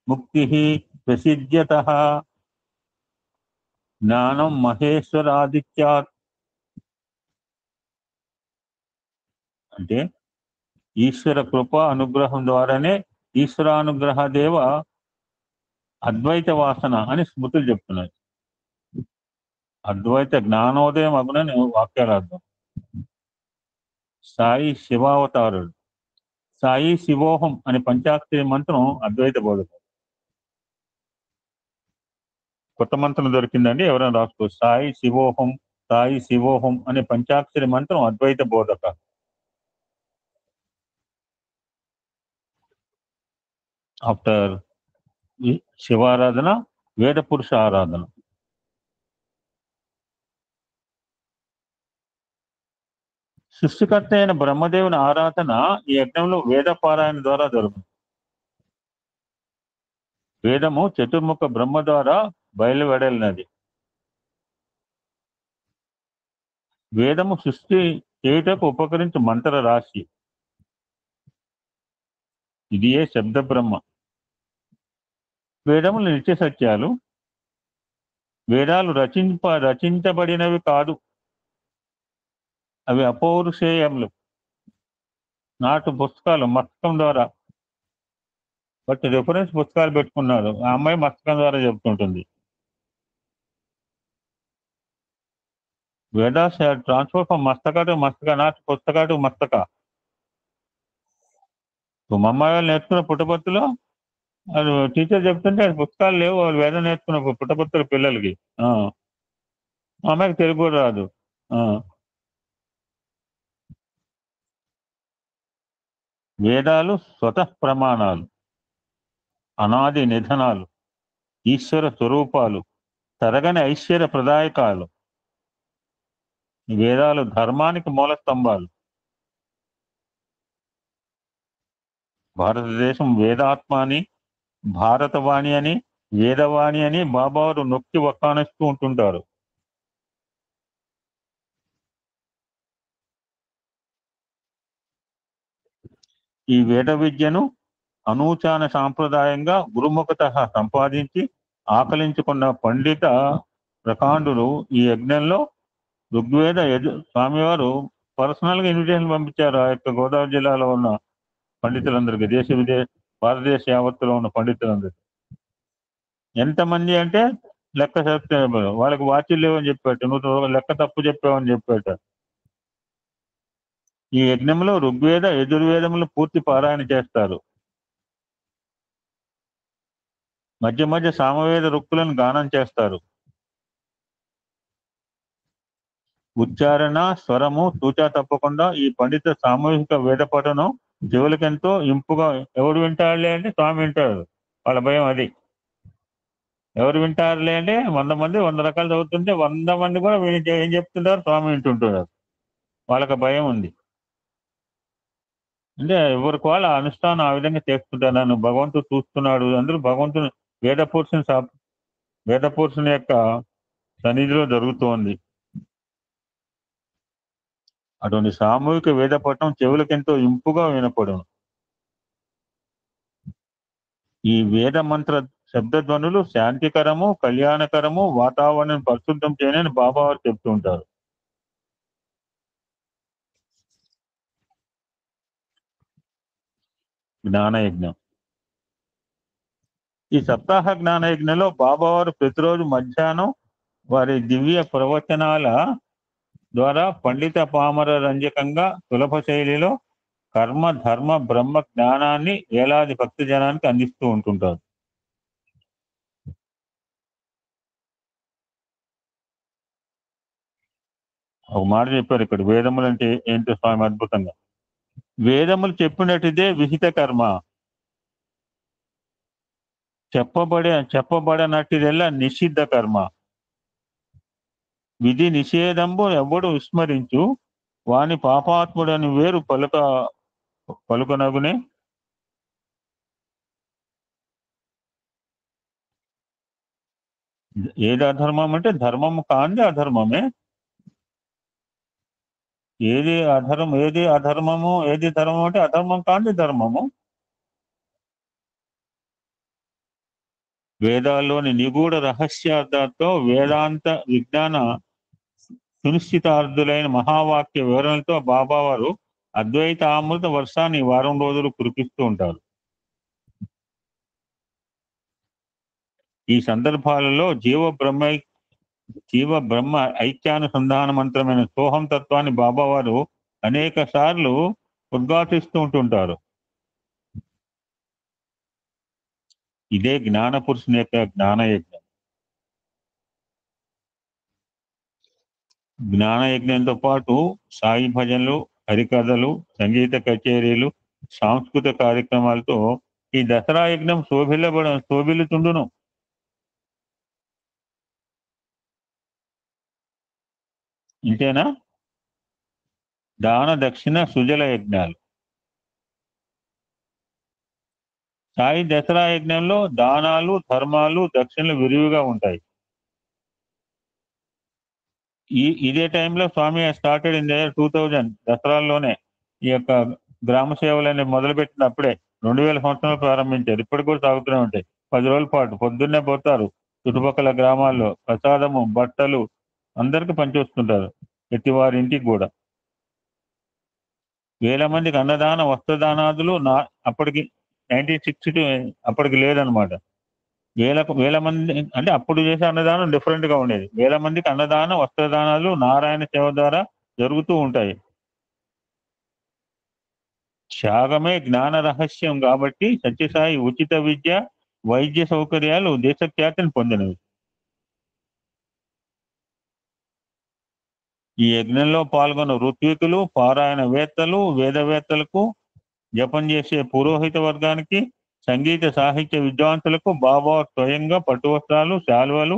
ముక్తి ప్రసిద్ధ్యతః జ్ఞానం మహేశ్వరాదిత్యాత్. అంటే ఈశ్వర కృప అనుగ్రహం ద్వారానే ఈశ్వరానుగ్రహ దేవ అద్వైత వాసన అని స్మృతులు చెప్తున్నాయి. అద్వైత జ్ఞానోదయం అగునని వాక్యాల అర్థం. సాయి శివావతారుడు. సాయి శివోహం అనే పంచాక్షరి మంత్రం అద్వైత బోధక. కొత్త మంత్రం దొరికిందండి, ఎవరైనా రాసుకో. సాయి శివోహం అనే పంచాక్షరి మంత్రం అద్వైత బోధక. ఆఫ్టర్ శివారాధన వేద పురుష ఆరాధన. సృష్టికర్త అయిన బ్రహ్మదేవుని ఆరాధన ఈ యజ్ఞంలో వేద పారాయణ ద్వారా జరుగుతుంది. వేదము చతుర్ముఖ బ్రహ్మ ద్వారా బయలువెడలినది. వేదము సృష్టి చేయుటకు ఉపకరించు మంత్ర రాశి. ఇది ఏ శబ్ద బ్రహ్మ. వేదములు నిత్య సత్యాలు. వేదాలు రచించబడినవి కాదు, అవి అపౌరుషేయములు, నాటు పుస్తకాలు మస్తకం ద్వారా. బట్ రిఫరెన్స్ పుస్తకాలు పెట్టుకున్నారు, ఆ అమ్మాయి మస్తకం ద్వారా చెప్తుంటుంది. Vedas transfer from mastaka to mastaka, not pustaka to mastaka. మా అమ్మాయి వాళ్ళు నేర్చుకున్న పుట్టపత్తులో అది టీచర్ చెప్తుంటే అది పుస్తకాలు లేవు, వాళ్ళు వేదం నేర్చుకున్న పుట్టపత్తుల పిల్లలకి. మా అమ్మాయికి తెలుగు కూడా రాదు. వేదాలు స్వతః ప్రమాణాలు, అనాది నిధనాలు, ఈశ్వర స్వరూపాలు, తరగని ఐశ్వర్య ప్రదాయకాలు. వేదాలు ధర్మానికి మూల స్తంభాలు. భారతదేశం వేదాత్మ అని, భారతవాణి అని, వేదవాణి అని బాబావారు నొక్కి వక్కానిస్తూ ఉంటుంటారు. ఈ వేద విద్యను అనూచాన సాంప్రదాయంగా గురుముఖత సంపాదించి ఆకలించుకున్న పండిత ప్రకాండులు ఈ యజ్ఞంలో ఋగ్వేద స్వామివారు పర్సనల్ గా ఇన్విటేషన్ పంపించారు ఆ యొక్క గోదావరి జిల్లాలో ఉన్న పండితులందరికీ, భారతదేశ యావత్తులో ఉన్న పండితులందరికీ. ఎంతమంది అంటే లెక్క చెప్తే వాళ్ళకి వాచ్లు లేవని చెప్పాట, నువ్వు లెక్క తప్పు చెప్పావని చెప్పాట. ఈ యజ్ఞంలో ఋగ్వేద యజుర్వేదములు పూర్తి పారాయణ చేస్తారు. మధ్య మధ్య సామవేద రుక్కులను గానం చేస్తారు. ఉచ్చారణ, స్వరము తూచా తప్పకుండా ఈ పండిత సామూహిక వేద పఠనం చెవులకెంతో ఇంపుగా. ఎవరు వింటారులే అంటే స్వామి వింటారు, వాళ్ళ భయం అది. ఎవరు వింటారులే అంటే 100 మంది 100 రకాలు చదువుతుంటే 100 మంది కూడా ఏం చెప్తుంటారు, స్వామి వింటుంటారు. వాళ్ళకి భయం ఉంది. అంటే ఎవరికి వాళ్ళ అనుష్ఠానం ఆ విధంగా చేస్తుంటారు. నన్ను భగవంతుడు చూస్తున్నాడు, అందరూ భగవంతుని వేద పురుషుని యొక్క సన్నిధిలో జరుగుతోంది. అటువంటి సామూహిక వేద పఠనం చెవులకెంతో ఇంపుగా వినపడును. ఈ వేద మంత్ర శబ్దధ్వనులు శాంతికరము, కళ్యాణకరము, వాతావరణం పరిశుద్ధం చేయనని బాబావారు చెప్తూ ఉంటారు. జ్ఞానయజ్ఞం. ఈ సప్తాహ జ్ఞానయజ్ఞంలో బాబావారు ప్రతిరోజు మధ్యాహ్నం వారి దివ్య ప్రవచనాల ద్వారా పండిత పామర రంజకంగా సులభ శైలిలో కర్మ ధర్మ బ్రహ్మ జ్ఞానాన్ని వేలాది భక్తి జనానికి అందిస్తూ ఉంటుంటారు. ఒక మాట చెప్పారు ఇక్కడ, వేదములు అంటే ఏంటో స్వామి అద్భుతంగా. వేదములు చెప్పినట్టుదే విహిత కర్మ, చెప్పబడనట్టుదెల్లా నిషిద్ధ కర్మ. విధి నిషేధంబు ఎవడు విస్మరించు వాని పాపాత్ముడని వేరు పలుకనగునే. ఏది అధర్మం అంటే ధర్మము కాంది అధర్మమే. ఏది అధర్మము, ఏది ధర్మం అంటే అధర్మం కాంది ధర్మము. వేదాల్లోని నిగూఢ రహస్యార్థాలతో వేదాంత విజ్ఞాన సునిశ్చితార్థులైన మహావాక్య వివరణలతో బాబావారు అద్వైత అమృత వర్షాన్ని వారం రోజులు కురిపిస్తూ ఉంటారు. ఈ సందర్భాలలో జీవ బ్రహ్మ ఐక్యానుసంధాన మంత్రమైన సోహం తత్వాన్ని బాబావారు అనేక సార్లు ఉద్ఘాటిస్తూ ఉంటుంటారు. ఇదే జ్ఞాన పురుషుని యొక్క జ్ఞానయజ్ఞం. జ్ఞానయజ్ఞంతో పాటు సాయి భజనలు, హరికథలు, సంగీత కచేరీలు, సాంస్కృతిక కార్యక్రమాలతో ఈ దసరా యజ్ఞం శోభిల్లుతుండును. ఇంతేనా? దాన దక్షిణ సుజల యజ్ఞాలు. సాయి దసరా యజ్ఞంలో దానాలు, ధర్మాలు, దక్షిణలు విరివిగా ఉంటాయి. ఇదే టైంలో స్వామి స్టార్టెడ్ ఇన్ ద ఇయర్ 2000 దసరాల్లోనే ఈ యొక్క గ్రామ సేవలని మొదలుపెట్టినప్పుడే 2000 సంవత్సరాలు ప్రారంభించారు. ఇప్పటికి కూడా సాగుతూనే ఉంటాయి. 10 రోజుల పాటు పొద్దున్నే పోతారు, చుట్టుపక్కల గ్రామాల్లో ప్రసాదము, బట్టలు అందరికి పంచివస్తుంటారు, ప్రతి వారి ఇంటికి కూడా. వేల మందికి అన్నదాన వస్త్రదానాదులు అప్పటికి 1962 అప్పటికి లేదనమాట. వేల మంది అంటే అప్పుడు చేసే అన్నదానం డిఫరెంట్ గా ఉండేది. వేల మందికి అన్నదాన వస్త్రదానాలు నారాయణ సేవ ద్వారా జరుగుతూ ఉంటాయి. త్యాగమే జ్ఞాన రహస్యం కాబట్టి సత్యసాయి ఉచిత విద్య, వైద్య సౌకర్యాలు దేశఖ్యాతిని పొందినవి. ఈ యజ్ఞంలో పాల్గొన్న ఋత్వికులు, పారాయణవేత్తలు, వేదవేత్తలకు, జపం చేసే పురోహిత వర్గానికి, సంగీత సాహిత్య విద్వాంసులకు బాబా స్వయంగా పట్టువస్త్రాలు, శాలువలు,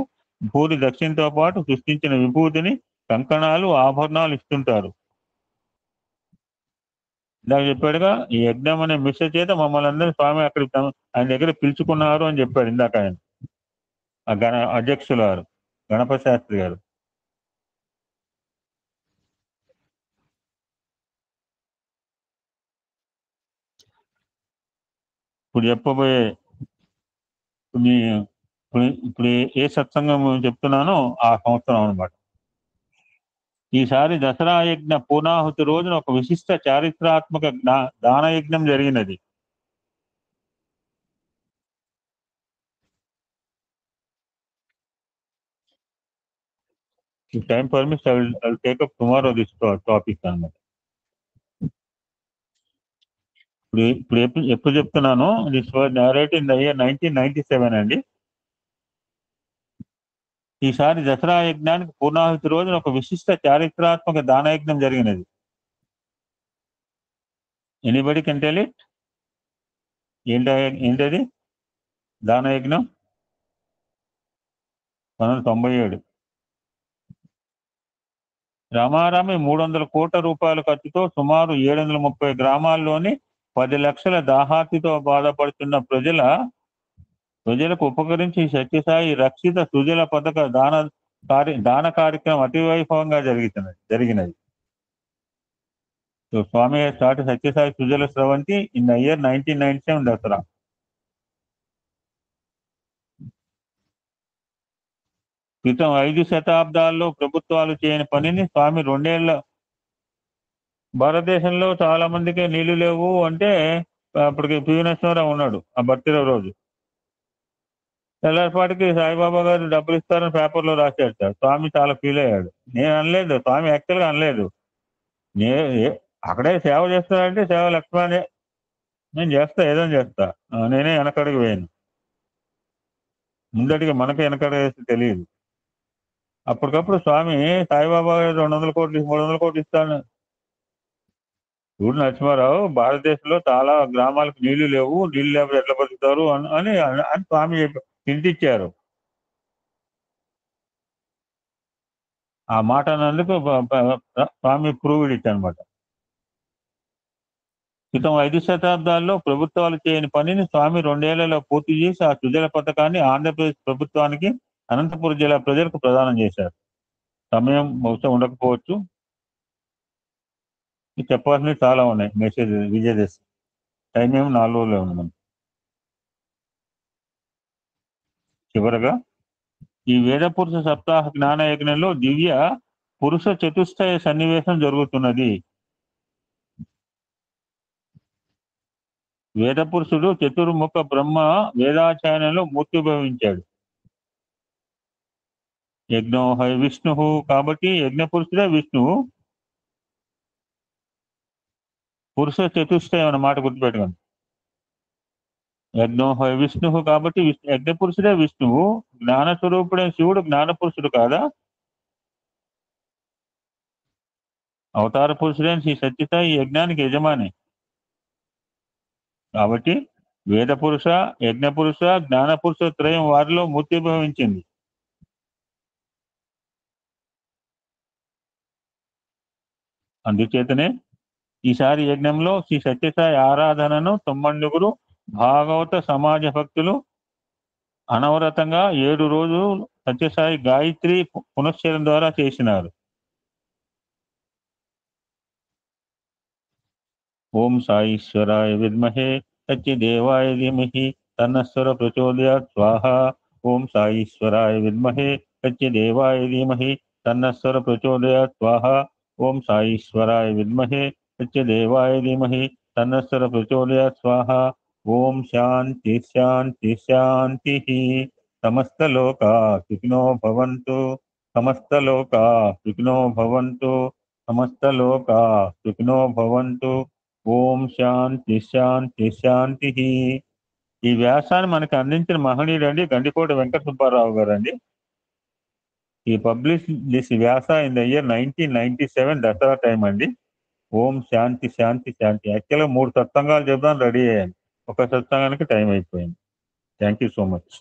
భూరి దక్షిణతో పాటు సృష్టించిన విభూతిని, కంకణాలు, ఆభరణాలు ఇస్తుంటారు. ఇందాక చెప్పాడుగా, ఈ యజ్ఞం అనే మిష చేత మమ్మల్ని అందరూ స్వామి అక్కడికి ఆయన దగ్గర పిలుచుకున్నారు అని చెప్పాడు ఇందాక ఆయన, ఆ అధ్యక్షులు గారు గణపతి శాస్త్రి గారు. ఇప్పుడు చెప్పబోయే ఇప్పుడు ఏ సత్సంగం చెప్తున్నానో ఆ సంవత్సరం అనమాట. ఈసారి దసరా యజ్ఞ పూర్ణాహుతి రోజున ఒక విశిష్ట చారిత్రాత్మక దాన యజ్ఞం జరిగినది. If time permits, I'll take up tomorrow this topic అన్నమాట. ఇప్పుడు ఎప్పుడు చెప్తున్నాను, this was narrated in the year 1997 అండి. ఈసారి దసరా యజ్ఞానికి పూర్ణాహుతి రోజున ఒక విశిష్ట చారిత్రాత్మక దానయజ్ఞం జరిగినది. Anybody can tell it? ఏంటది దానయజ్ఞం? 1997 రామారామి 300 కోట్ల రూపాయల ఖర్చుతో సుమారు 730 గ్రామాల్లోని 10 లక్షల దాహార్తితో బాధపడుతున్న ప్రజలకు ఉపకరించి సత్యసాయి రక్షిత సుజల పథక దాన కార్యక్రమం అతి వైభవంగా జరిగినది. So Swami start Sathya Sai Sujala Sravanthi in the year 1997 Dasara. క్రితం 5 శతాబ్దాల్లో ప్రభుత్వాలు చేయని పనిని స్వామి 2 ఏళ్ల భారతదేశంలో చాలా మందికి నీళ్లు లేవు అంటే అప్పటికి పివి నరసింహారావు ఉన్నాడు ఆ బర్త్డే రోజు. తెల్లారిపాటికి సాయిబాబా గారు డబ్బులు ఇస్తారని పేపర్లో రాశాడు సార్. స్వామి చాలా ఫీల్ అయ్యాడు. నేను అనలేదు, స్వామి యాక్చువల్గా అనలేదు. అక్కడే సేవ చేస్తానంటే సేవ లక్ష్మణే, నేను చేస్తా, ఏదైనా చేస్తా. నేనే వెనకడుగు వేయను. ముందడిగా మనకి వెనకడుగు వేస్తే తెలియదు. అప్పటికప్పుడు స్వామి సాయిబాబా గారు 200 కోట్లు 300 కోట్లు ఇస్తాను. చూడు నరసింహారావు, భారతదేశంలో చాలా గ్రామాలకు నీళ్లు లేవు, నీళ్లు లేకపోతే ఎట్లా బతుకుతారు అని అని స్వామి చింతించారు. ఆ మాట అన్నందుకు స్వామి ప్రూవ్డ్ ఇట్ అనమాట. క్రితం 5 శతాబ్దాల్లో ప్రభుత్వాలు చేయని పనిని స్వామి 2 ఏళ్లలో పూర్తి చేసి ఆ సుజల పథకాన్ని ఆంధ్రప్రదేశ్ ప్రభుత్వానికి, అనంతపురం జిల్లా ప్రజలకు ప్రదానం చేశారు. సమయం బహుశా ఉండకపోవచ్చు, చెప్పాల్సినవి చాలా ఉన్నాయి. మెసేజ్ విజయదశ టైం ఏమో 4 రోజులే ఉంది మనకి. చివరగా ఈ వేద పురుష సప్తాహ జ్ఞాన యజ్ఞంలో దివ్య పురుష చతుష్టయ సన్నివేశం జరుగుతున్నది. వేద పురుషుడు చతుర్ముఖ బ్రహ్మ వేదాచార్యంలో మూర్తిభవించాడు. యజ్ఞో హై విష్ణు, కాబట్టి యజ్ఞ పురుషుడే విష్ణువు. పురుష చతుష్టయం అన్న మాట గుర్తుపెట్టుకోండి. యజ్ఞో హై విష్ణు, కాబట్టి యజ్ఞ పురుషుడే విష్ణువు. జ్ఞాన స్వరూపుడైన శివుడు జ్ఞాన పురుషుడు కాదా? అవతార పురుషుడైన శ్రీ సత్యసాయి యజ్ఞానికి యజమాని. కాబట్టి వేద పురుష, యజ్ఞ పురుష, జ్ఞాన పురుష త్రయం వారిలో మూర్తిభవించింది. అందుచేతనే ఈసారి యజ్ఞంలో శ్రీ సత్యసాయి ఆరాధనను 90 భాగవత సమాజ భక్తులు అనవరతంగా 7 రోజులు సత్యసాయి గాయత్రి పునశ్చరణ ద్వారా చేసినారు. ఓం సాయిశ్వరాయ విద్మహే సత్యదేవాయ ధీమహి తన్నస్వర ప్రచోదయాత్ స్వాహ. ఓం సాయిశ్వరాయ విద్మహే సత్యదేవాయ ధీమహి తన్నస్వర ప్రచోదయాత్ స్వాహ. ఓం సాయిశ్వరాయ విద్మహే సత్యదేవాయ ధీమహి తన్నస్వర ప్రచోదయాత్ స్వాహ. ఓం శాంతి శాంతి శాంతి. సమస్త లోకా సుఖినో భవంతు. సమస్త లోకా సుఖినో భవంతు. సమస్త లోకా సుఖినో భవంతు. ఓం శాంతి శాంతి శాంతి. ఈ వ్యాసాన్ని మనకు అందించిన మహనీయుడు అండి గండికోట వెంకట సుబ్బారావు గారు అండి. ఈ publish this Vyasa in the year 1997 Dasara time అండి. ఓం శాంతి శాంతి శాంతి. యాక్చువల్గా 3 సత్సంగాలు చెప్దాం రెడీ అయ్యాను, ఒక సత్సంగానికి టైం అయిపోయింది. Thank you so much.